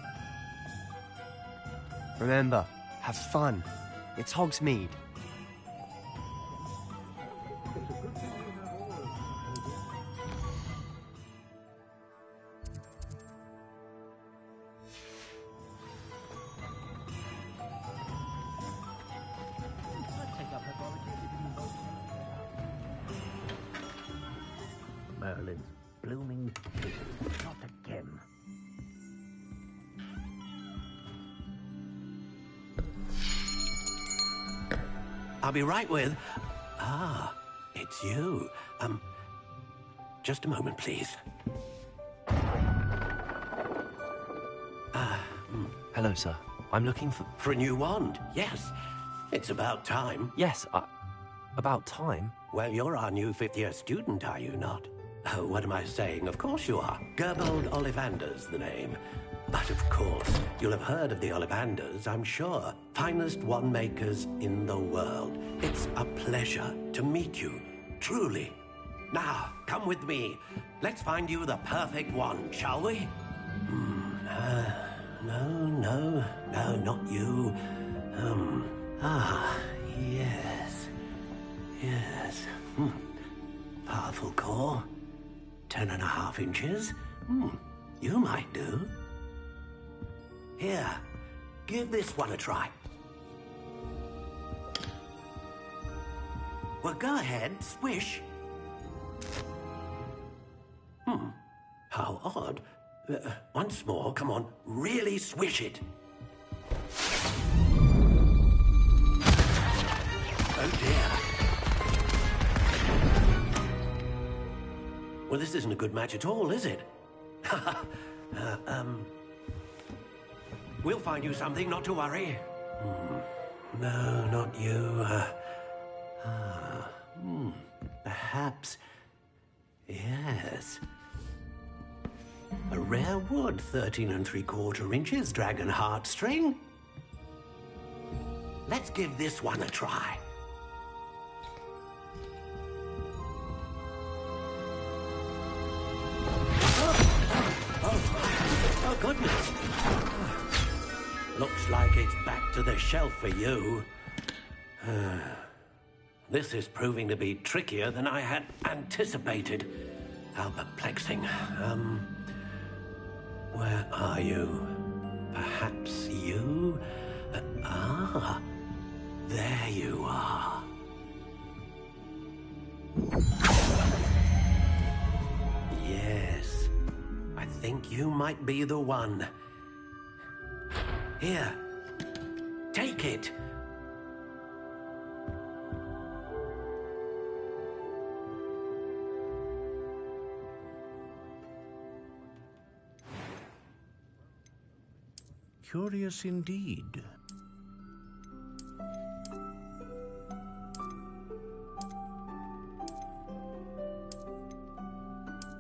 S20: Remember, have fun. It's Hogsmeade.
S7: Merlin's blooming not again. I'll be right with... Ah, it's you. Just a moment, please.
S3: Hello, sir. I'm looking for...
S7: For a new wand, yes. It's about time.
S3: Yes, about time?
S7: Well, you're our new fifth-year student, are you not? Oh, what am I saying? Of course you are. Gerbold Ollivander's the name. But of course, you'll have heard of the Ollivanders, I'm sure. Finest wand makers in the world. It's a pleasure to meet you, truly. Now, come with me. Let's find you the perfect wand, shall we? No, not you. Yes. Powerful core. 10.5 inches. You might do. Here, give this one a try. Well, go ahead, swish. How odd. Once more, come on, really swish it. Oh dear. Well, this isn't a good match at all, is it? We'll find you something, not to worry. No, not you. Perhaps... Yes. A rare wood, 13 3/4 inches, dragon heartstring. Let's give this one a try. Oh, goodness. Looks like it's back to the shelf for you. This is proving to be trickier than I had anticipated. How perplexing. Where are you? Perhaps you? There you are. Yes, I think you might be the one. Here, take it.
S21: Curious indeed.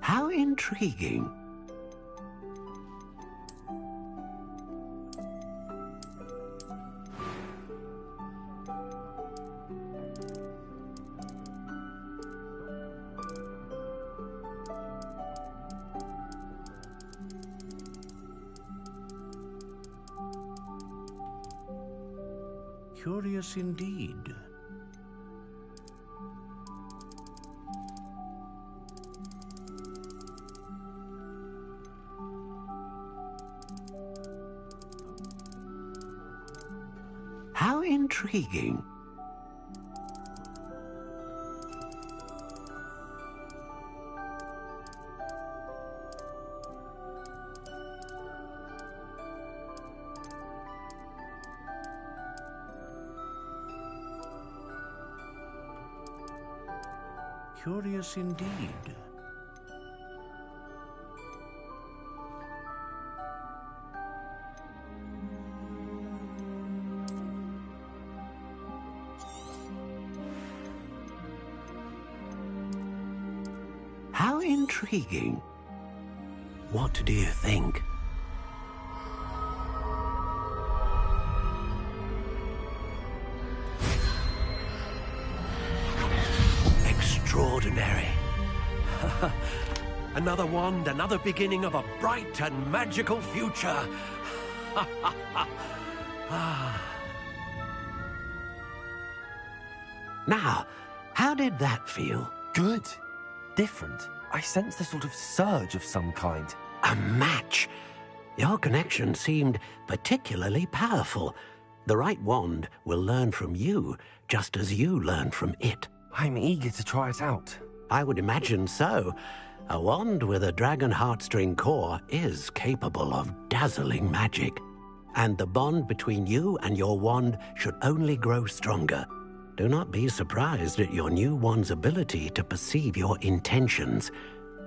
S7: How intriguing.
S21: Curious indeed.
S7: How intriguing.
S21: Curious indeed.
S7: How intriguing. What do you think? Extraordinary. Another wand, another beginning of a bright and magical future. Now, how did that feel?
S3: Good. Different. I sensed a sort of surge of some kind.
S7: A match. Your connection seemed particularly powerful. The right wand will learn from you, just as you learn from it.
S3: I'm eager to try it out.
S7: I would imagine so.
S12: A wand with a dragon heartstring core is capable of dazzling magic. And the bond between you and your wand should only grow stronger. Do not be surprised at your new wand's ability to perceive your intentions,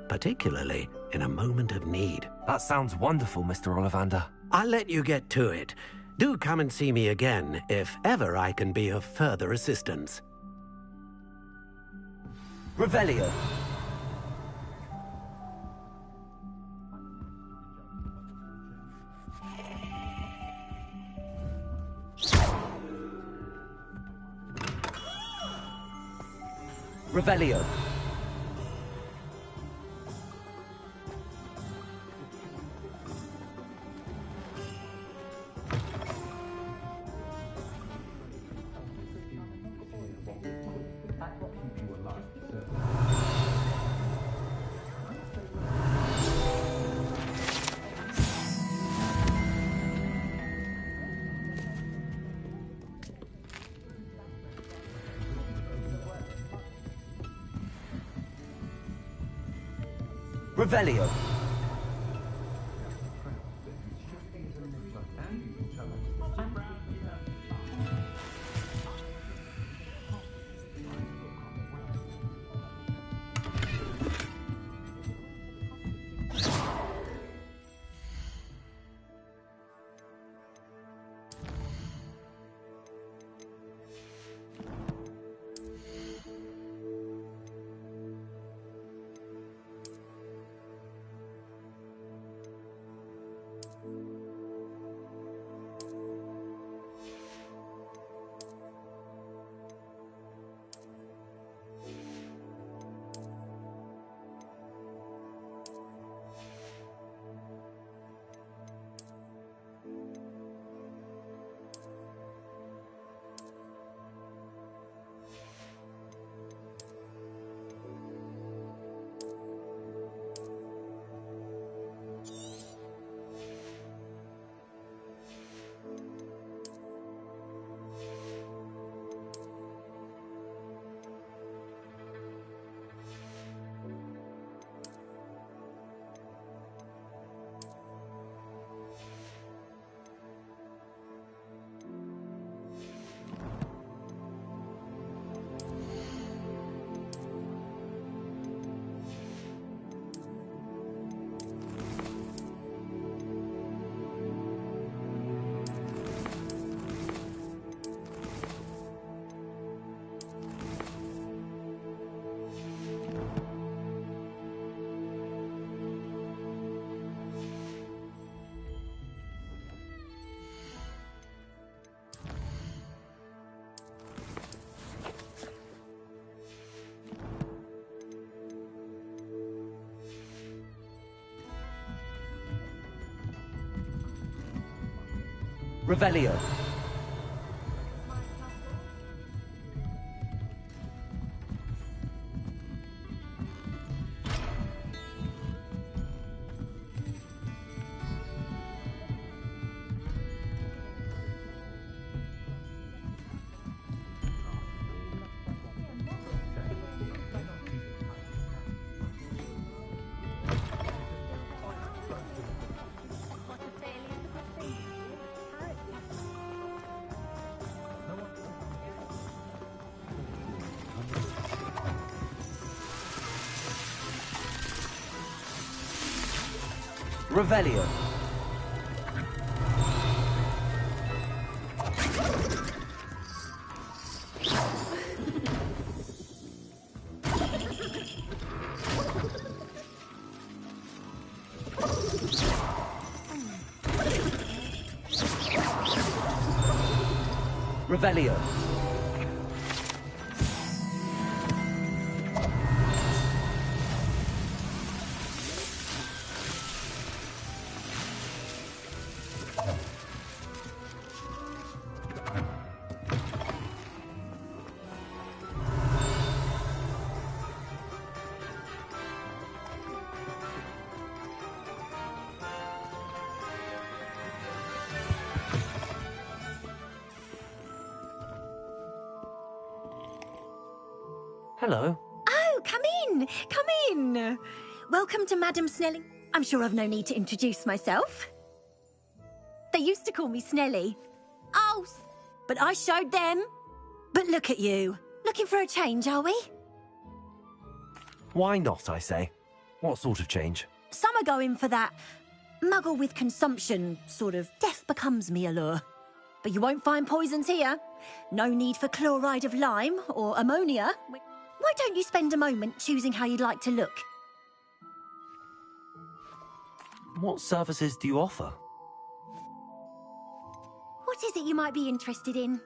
S12: particularly in a moment of need.
S3: That sounds wonderful, Mr. Ollivander.
S12: I'll let you get to it. Do come and see me again if ever I can be of further assistance.
S3: Revelio. Revelio. Revelio. Revelio. Revelio. Revelio. Hello.
S10: Oh, come in! Come in!
S8: welcome to Madam Snelling. I'm sure I've no need to introduce myself. They used to call me Snelly. Oh, but I showed them. But look at you. Looking for a change, are we?
S3: Why not, I say? What sort of change?
S8: Some are going for that muggle with consumption, sort of death becomes me allure. But you won't find poisons here. No need for chloride of lime or ammonia. Why don't you spend a moment choosing how you'd like to look?
S3: What services do you offer?
S8: What is it you might be interested in?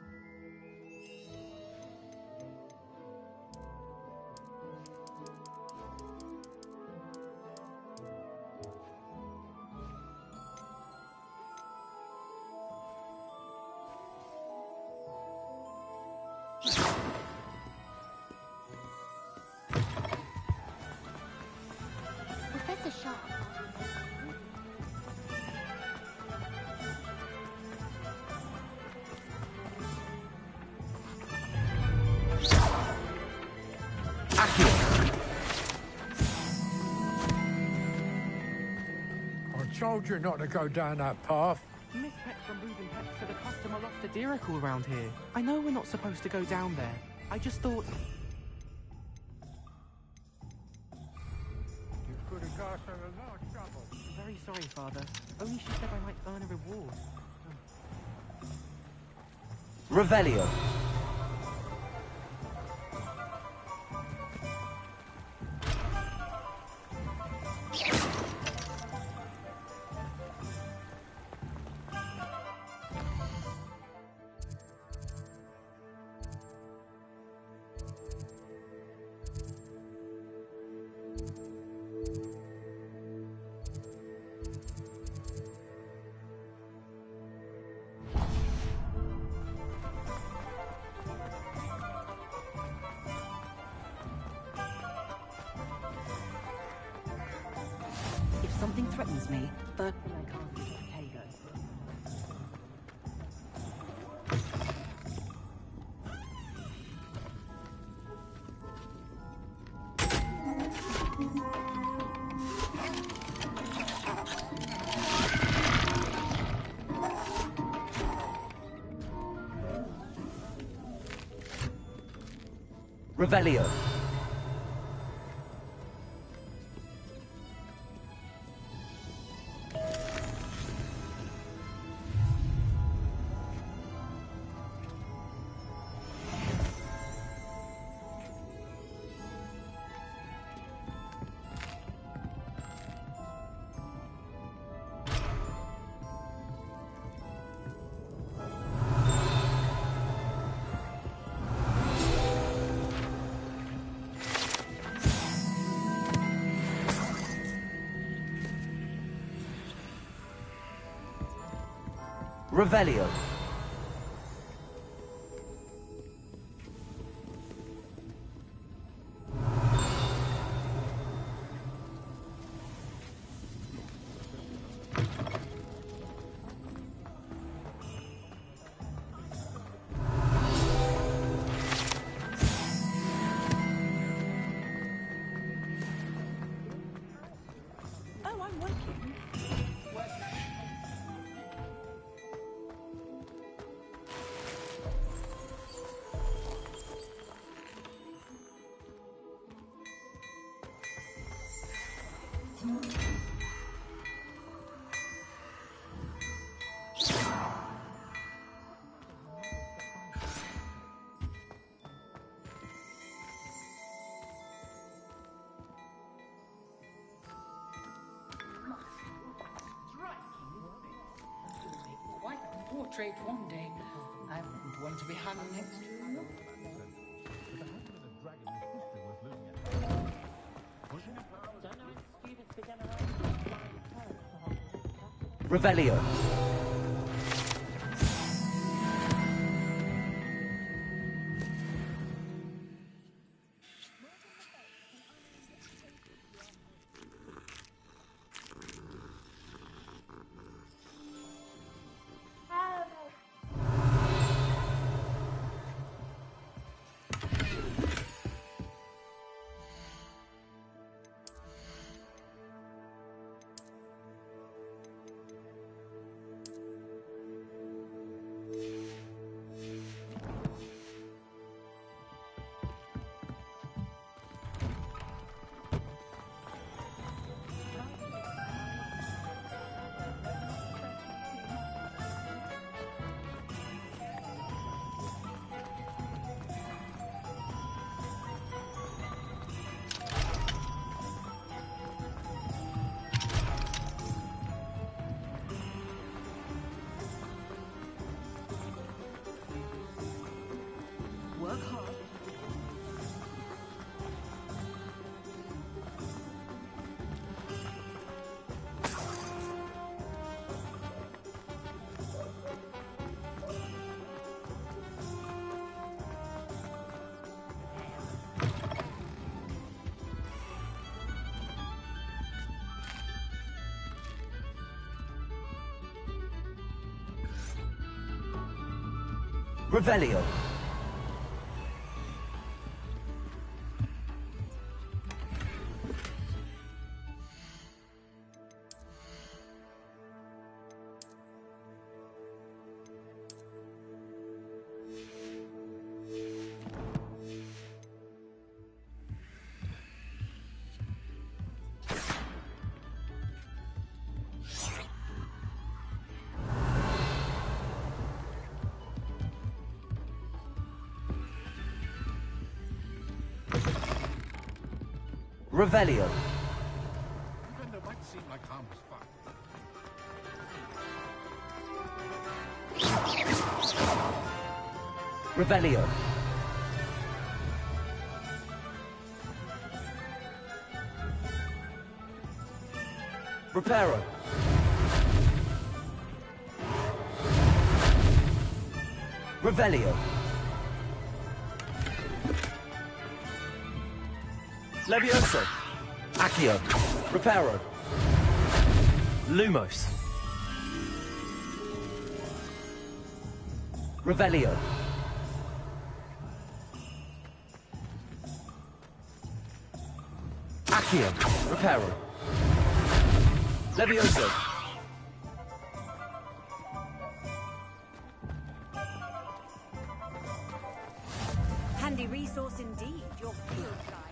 S11: Professor Sharp.
S15: I told you not to go down that path.
S22: Miss Peck from Moving Pets said a customer lost a deeracle around here. I know we're not supposed to go down there. I just thought...
S15: You could have got her a lot of trouble.
S22: Very sorry, Father. Only she said I might earn a reward.
S3: Revelio.
S19: If something threatens me, but I can't leave Kago.
S3: Revelio. Revelio.
S19: Oh, I'm working.
S24: Quite a portrait one day. I wouldn't want to be hung next to you.
S3: Revelio. Revelio. Revelio.
S21: Vendor might seem like harmless fun.
S3: Revelio. Reparo. Revelio. Levioso. Accio. Reparo. Lumos. Revelio. Accio. Reparo. Levioso.
S18: Handy resource indeed, your field guide.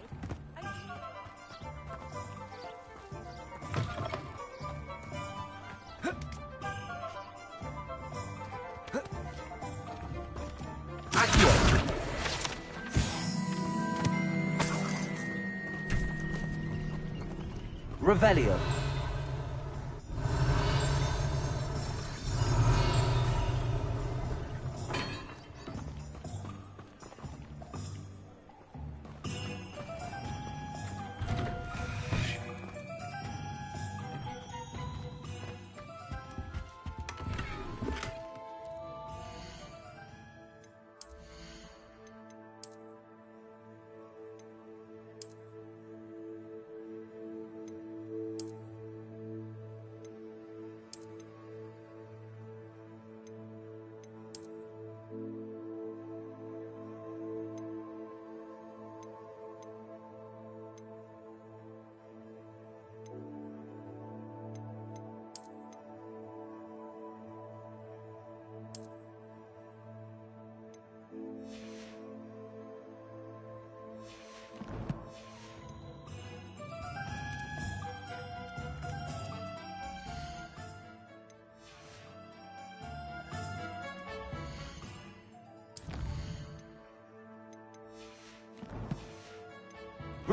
S3: Revelio.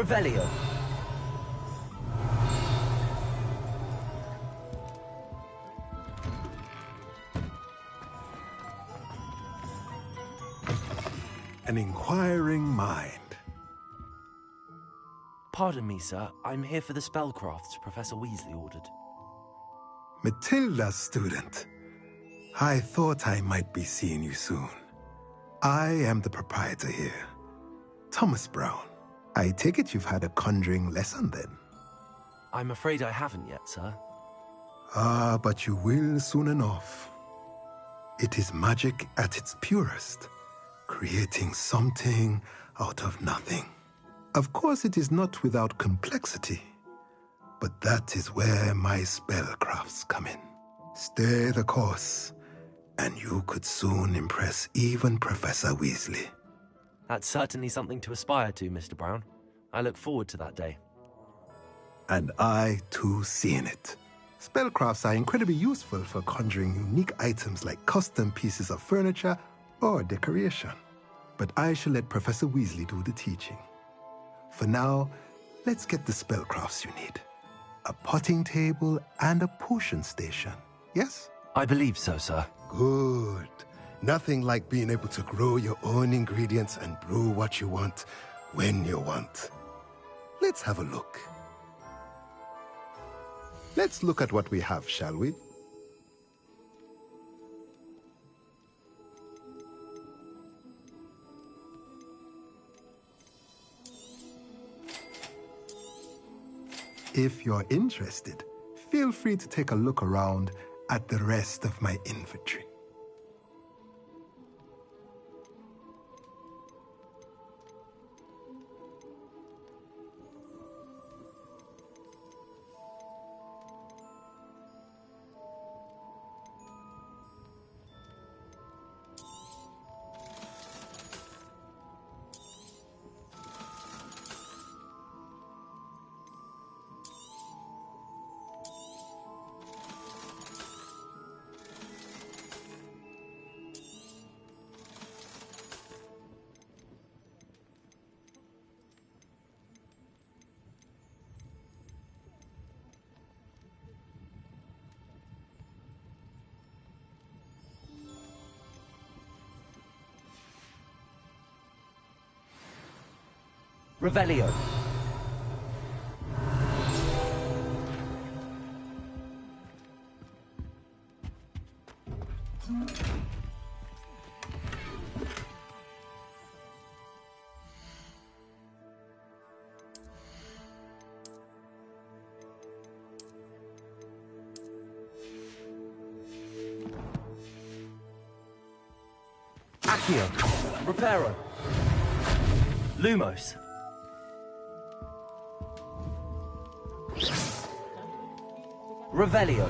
S3: Revelio.
S1: An inquiring mind.
S3: Pardon me, sir. I'm here for the spellcrafts Professor Weasley ordered.
S1: Matilda, student. I thought I might be seeing you soon. I am the proprietor here, Thomas Brown. I take it you've had a conjuring lesson then?
S3: I'm afraid I haven't yet, sir.
S1: Ah, but you will soon enough. It is magic at its purest, creating something out of nothing. Of course, it is not without complexity, but that is where my spellcrafts come in. Stay the course, and you could soon impress even Professor Weasley.
S3: That's certainly something to aspire to, Mr. Brown. I look forward to that day.
S1: And I, too, see in it. Spellcrafts are incredibly useful for conjuring unique items like custom pieces of furniture or decoration. But I shall let Professor Weasley do the teaching. For now, let's get the spellcrafts you need. A potting table and a potion station, yes?
S3: I believe so, sir.
S1: Good. Nothing like being able to grow your own ingredients and brew what you want when you want. Let's have a look. Let's look at what we have, shall we? If you're interested, feel free to take a look around at the rest of my inventory.
S3: Revelio. Accio. Reparo. Lumos. Revelio.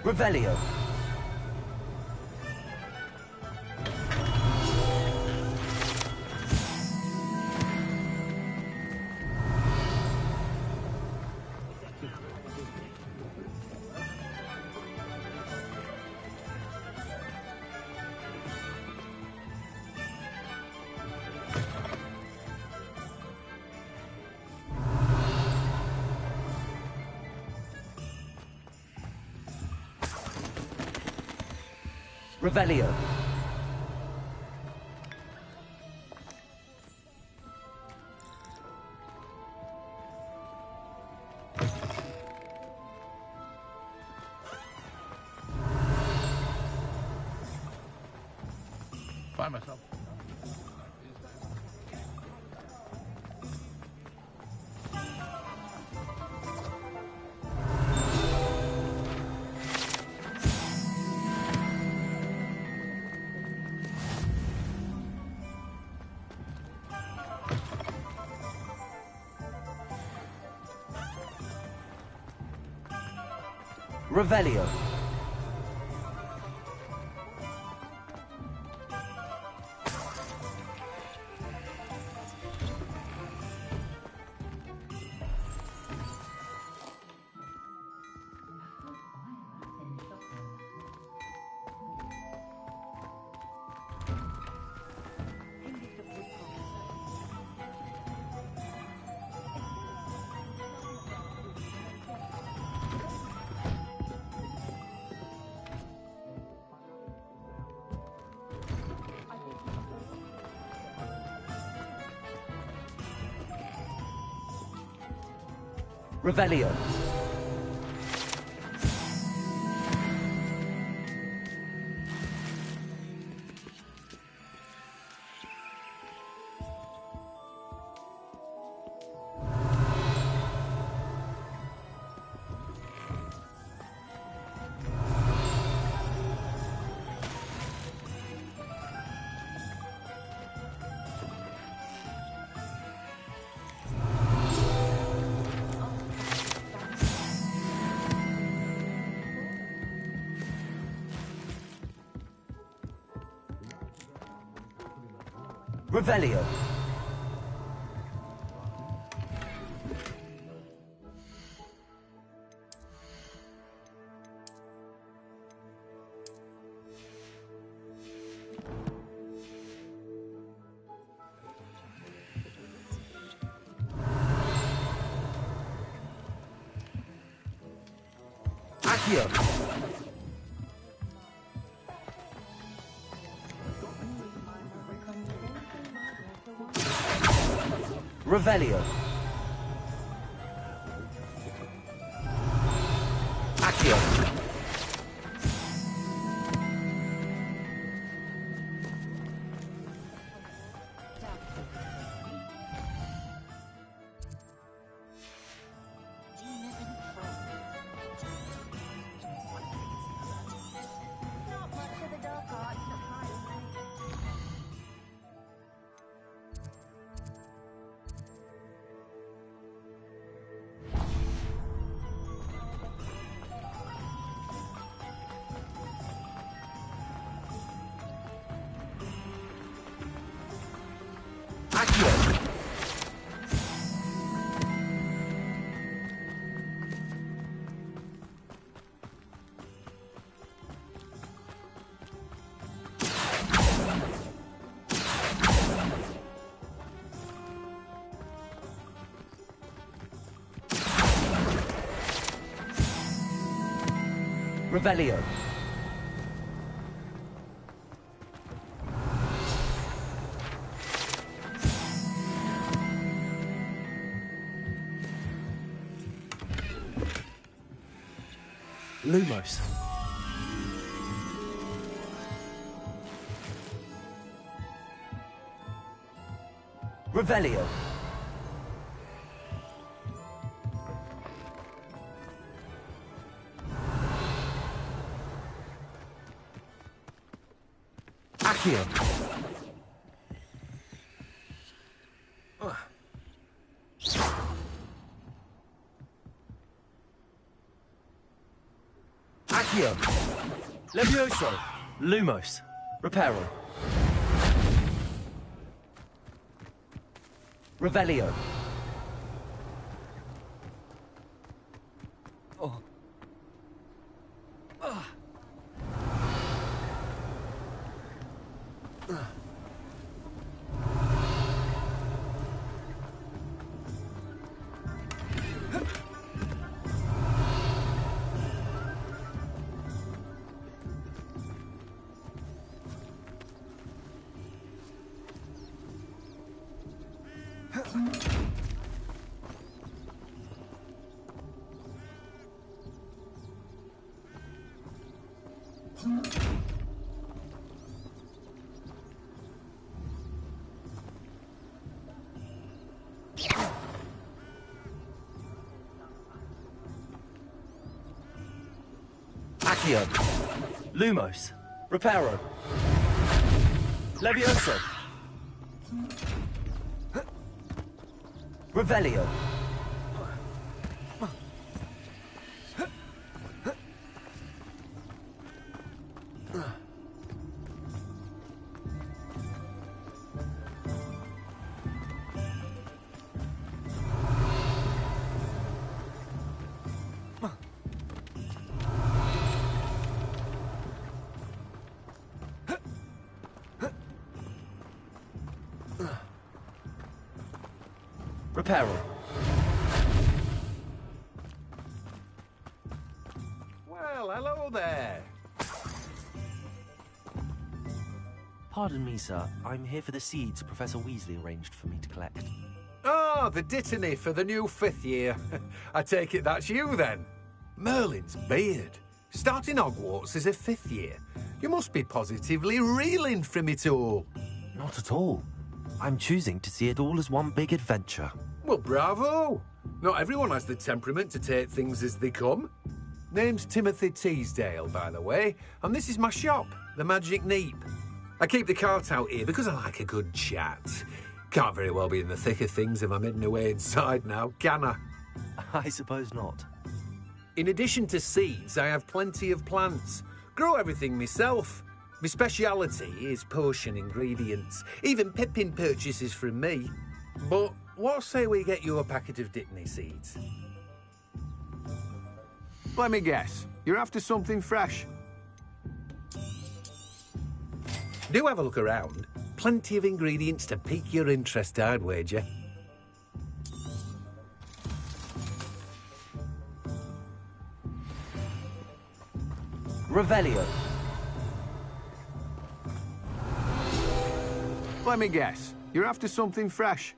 S3: Revelio. Revelio.
S21: Find myself.
S3: Revelio. Revelio. Revelio. Accio. Revelio. Accio. Revelio. Lumos. Revelio. Accio. Accio. Levioso. Lumos. Reparo. Revelio. Oh. Accio. Lumos. Reparo. Levioso. Revelio. Reparo.
S5: Well, hello there.
S3: Pardon me, sir. I'm here for the seeds Professor Weasley arranged for me to collect.
S5: Oh, the dittany for the new 5th year. I take it that's you, then. Merlin's beard. Starting Hogwarts as a 5th year. You must be positively reeling from it all.
S3: Not at all. I'm choosing to see it all as one big adventure.
S5: Well, bravo. Not everyone has the temperament to take things as they come. Name's Timothy Teasdale, by the way, and this is my shop, the Magic Neep. I keep the cart out here because I like a good chat. Can't very well be in the thick of things if I'm hidden away inside now, can I?
S3: I suppose not.
S5: In addition to seeds, I have plenty of plants. Grow everything myself. My speciality is potion ingredients. Even Pippin purchases from me. But what say we get you a packet of Dittany seeds?
S13: Let me guess. You're after something fresh.
S5: Do have a look around. Plenty of ingredients to pique your interest, I'd wager.
S3: Revelio.
S13: Let me guess. You're after something fresh.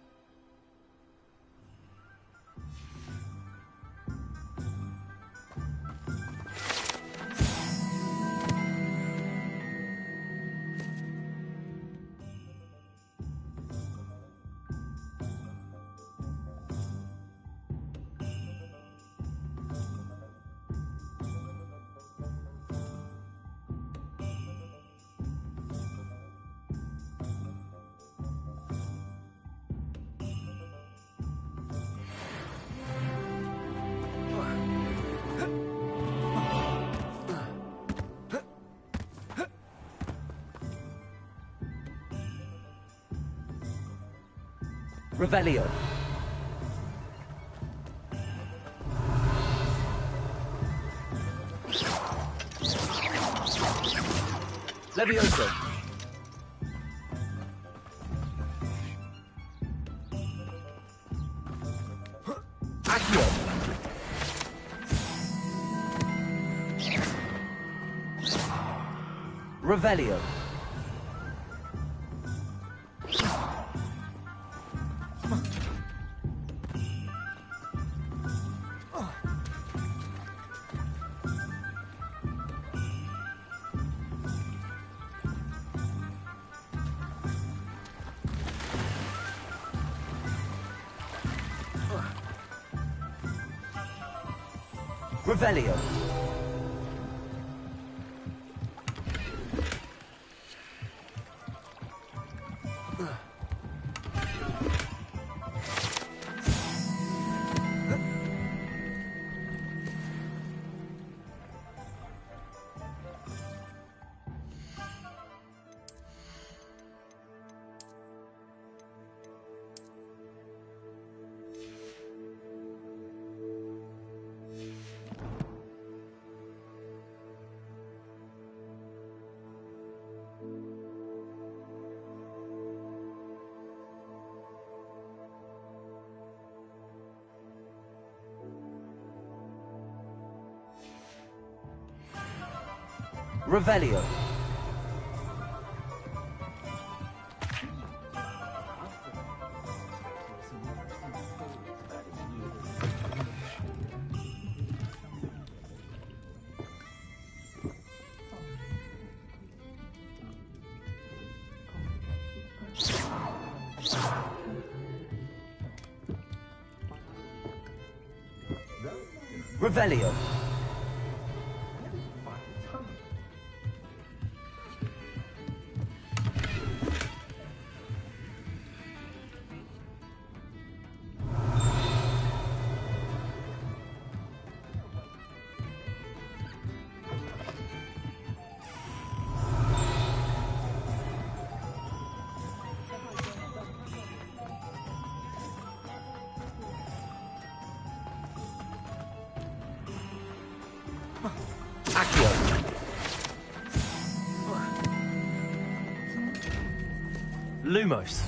S3: Revelio. Levioso. Accio. Revelio. Revelio. Revelio. Revelio. Lumos.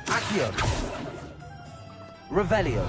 S3: Accio. Revelio.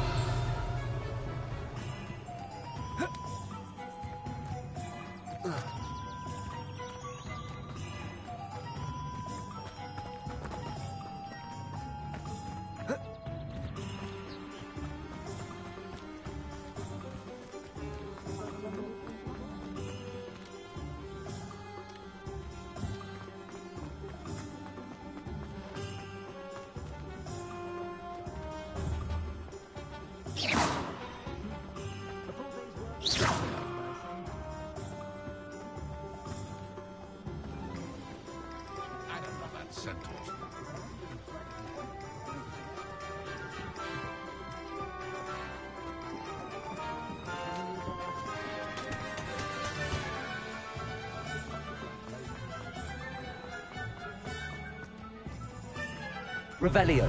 S3: Revelio.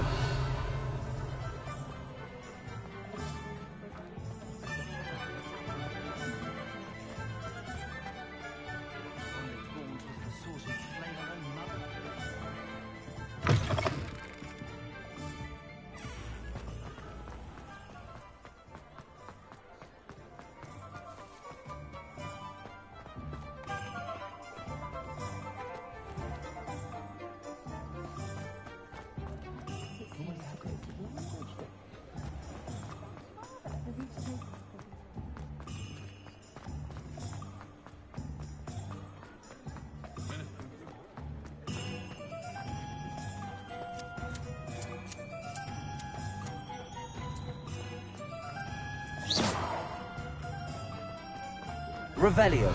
S3: Revelio.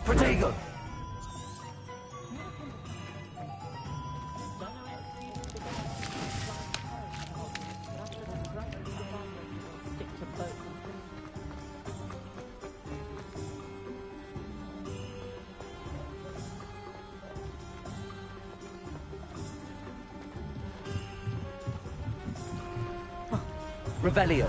S3: Protego. Revelio.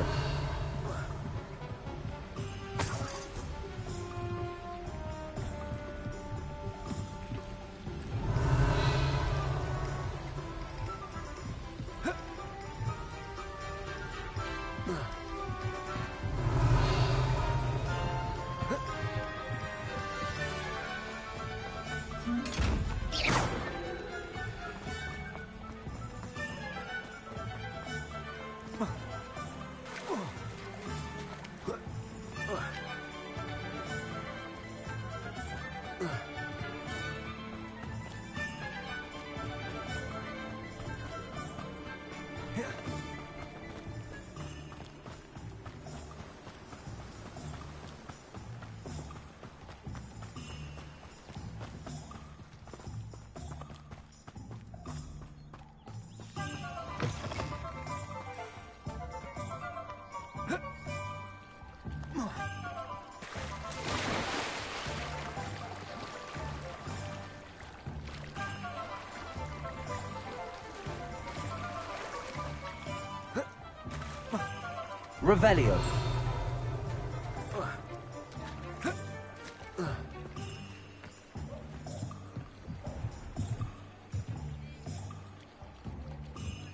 S3: Revelio.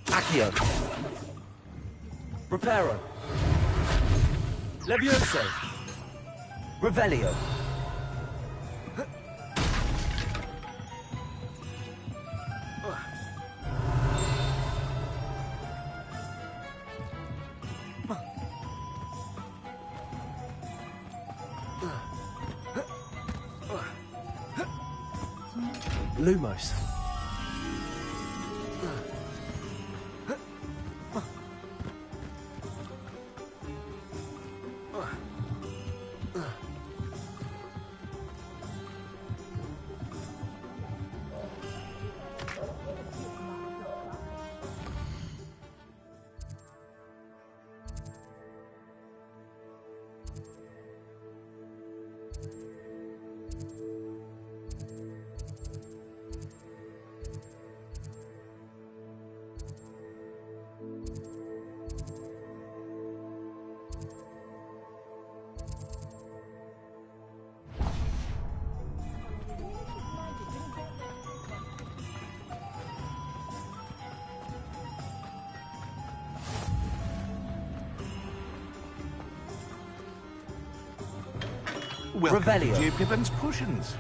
S3: Accio. Reparo. Levioso. Revelio. Lumos.
S21: Welcome
S3: Revelio.
S21: to J. Pippin's Potions.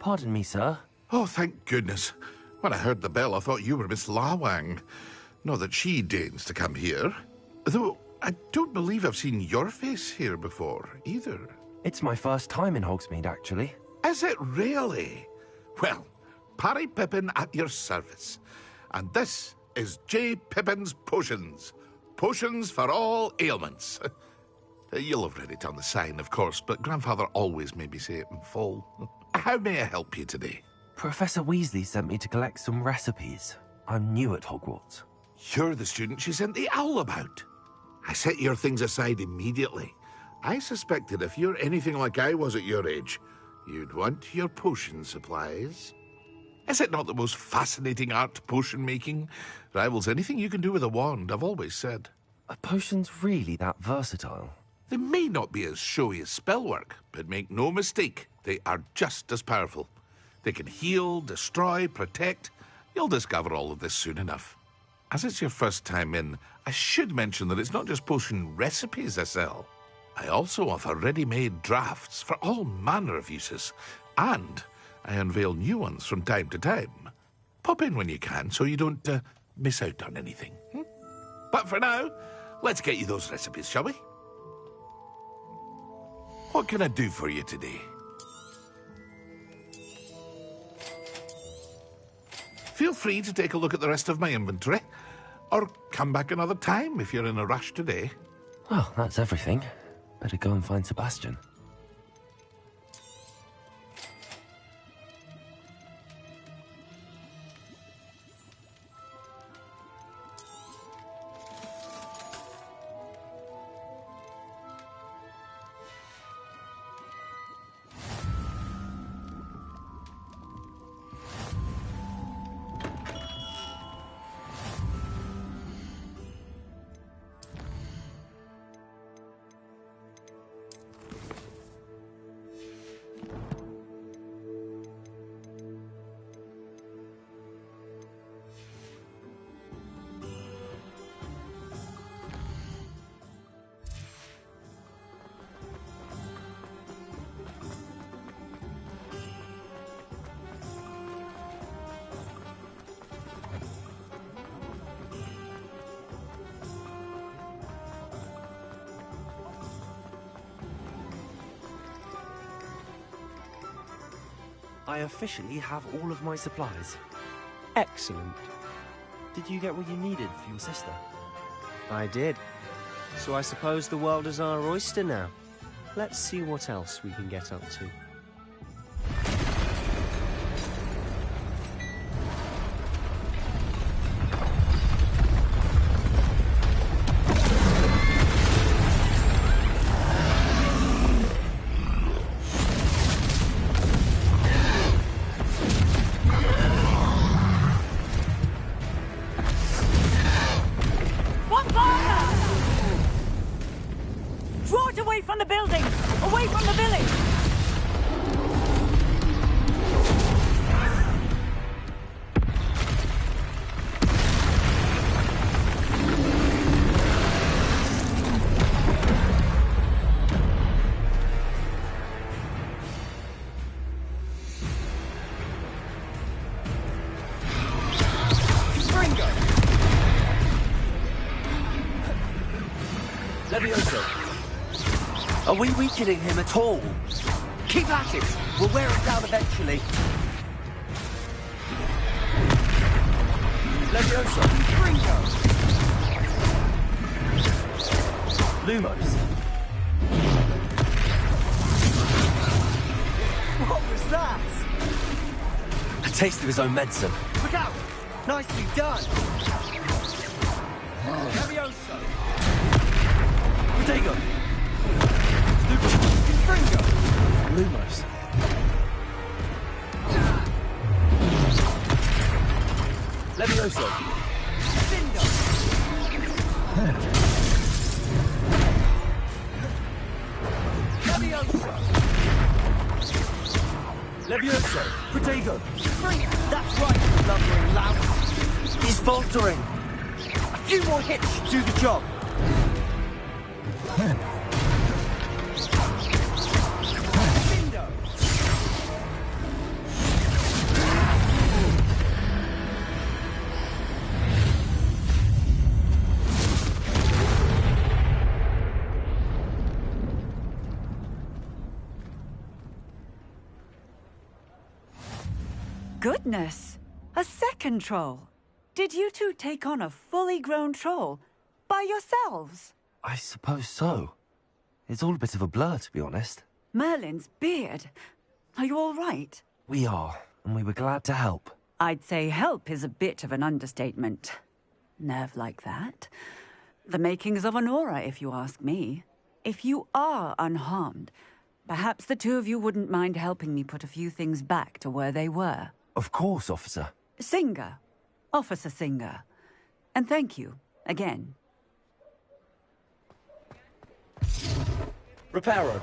S3: Pardon me, sir.
S21: Oh, thank goodness. When I heard the bell, I thought you were Miss Lawang. Not that she deigns to come here. Though, I don't believe I've seen your face here before, either.
S3: It's my first time in Hogsmeade, actually.
S21: Is it really? Well, Parry Pippin at your service. And this is J. Pippin's Potions. Potions for all ailments. You'll have read it on the sign, of course, but Grandfather always made me say it in full. How may I help you today?
S3: Professor Weasley sent me to collect some recipes. I'm new at Hogwarts.
S21: You're the student she sent the owl about. I set your things aside immediately. I suspected if you're anything like I was at your age, you'd want your potion supplies. Is it not the most fascinating art, potion making? Rivals anything you can do with a wand, I've always said.
S3: Are potions really that versatile?
S21: They may not be as showy as spellwork, but make no mistake, they are just as powerful. They can heal, destroy, protect. You'll discover all of this soon enough. As it's your first time in, I should mention that it's not just potion recipes I sell. I also offer ready-made drafts for all manner of uses, and I unveil new ones from time to time. Pop in when you can so you don't miss out on anything. But for now, let's get you those recipes, shall we? What can I do for you today? Feel free to take a look at the rest of my inventory, or come back another time if you're in a rush today.
S3: Well, that's everything. Better go and find Sebastian. I officially have all of my supplies.
S20: Excellent.
S3: Did you get what you needed for your sister?
S20: I did. So I suppose the world is our oyster now. Let's see what else we can get up to.
S3: Are we weakening him at all?
S2: Keep at it! We'll wear him down eventually.
S3: Levioso!
S2: Ringo!
S3: Lumos!
S2: What was that?
S3: A taste of his own medicine.
S2: Look out! Nicely done! Levioso!
S3: Protego!
S2: Ringo!
S3: Lumos. Levioso.
S2: Cindo! Levioso!
S3: Levioso. Protego.
S2: That's right, you lumbering louse.
S3: He's faltering.
S2: A few more hits should do the job.
S19: Goodness! A second troll! Did you two take on a fully grown troll? By yourselves?
S3: I suppose so. It's all a bit of a blur, to be honest.
S19: Merlin's beard. Are you all right?
S3: We are, and we were glad to help.
S19: I'd say help is a bit of an understatement. Nerve like that. The makings of an aura, if you ask me. If you are unharmed, perhaps the two of you wouldn't mind helping me put a few things back to where they were.
S3: Of course, officer.
S19: Singer. Officer Singer. And thank you, again.
S3: Reparo.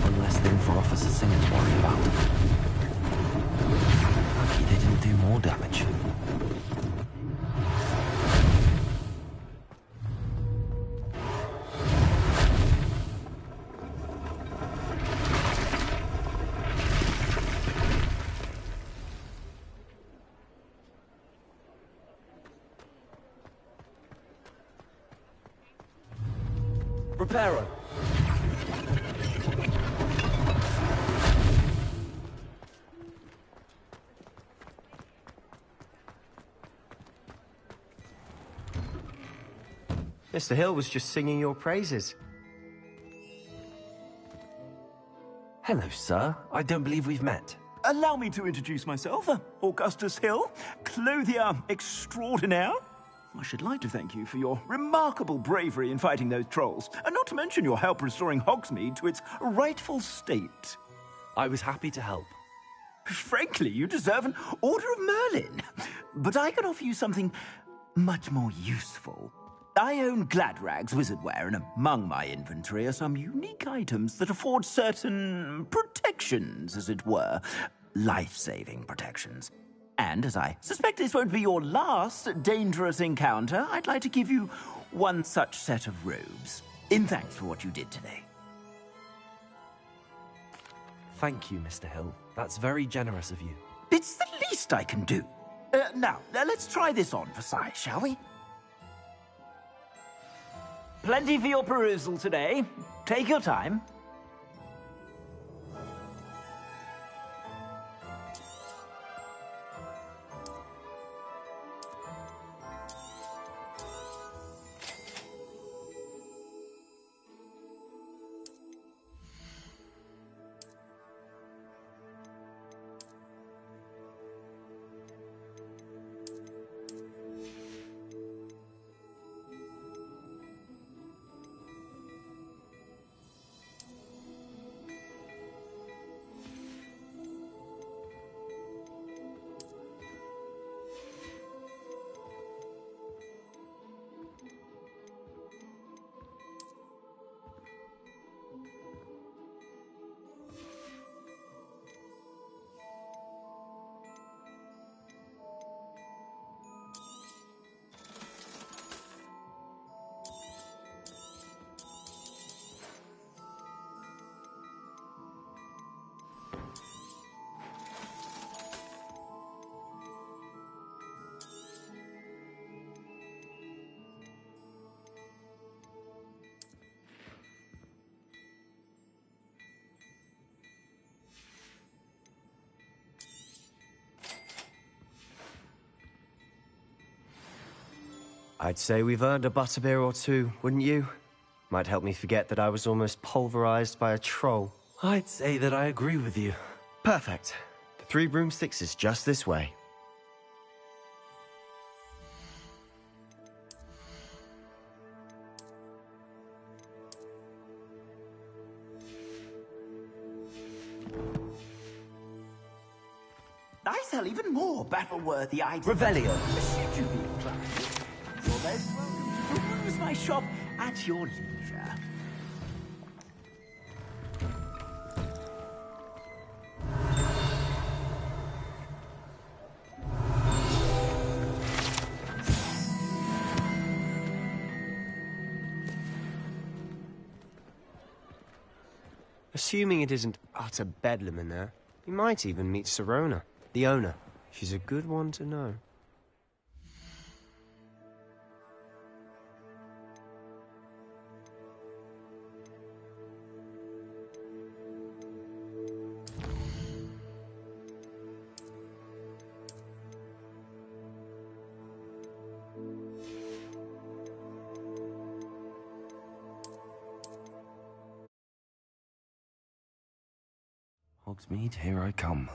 S3: One less thing for Officer Singer to worry about. Lucky they didn't do more damage. Reparo.
S20: Mr. Hill was just singing your praises.
S3: Hello, sir. I don't believe we've met.
S4: Allow me to introduce myself, Augustus Hill, clothier extraordinaire. I should like to thank you for your remarkable bravery in fighting those trolls, and not to mention your help restoring Hogsmeade to its rightful state.
S3: I was happy to help.
S4: Frankly, you deserve an Order of Merlin. But I can offer you something much more useful. I own Gladrag's wizardware, and among my inventory are some unique items that afford certain protections, as it were. Life-saving protections. And as I suspect this won't be your last dangerous encounter, I'd like to give you one such set of robes, in thanks for what you did today.
S3: Thank you, Mr. Hill. That's very generous of you.
S4: It's the least I can do. Now, let's try this on for size, shall we? Plenty for your perusal today. Take your time.
S20: I'd say we've earned a butterbeer or two, wouldn't you? Might help me forget that I was almost pulverized by a troll.
S3: I'd say that I agree with you.
S20: Perfect. The 3 broomsticks is just this way.
S4: I sell even more battle-worthy items. Revelio. Should you be inclined? You're most welcome to peruse my shop at your leisure.
S20: Assuming it isn't utter bedlam in there, you might even meet Serona, the owner. She's a good one to know.
S3: Hogsmeade, here I come.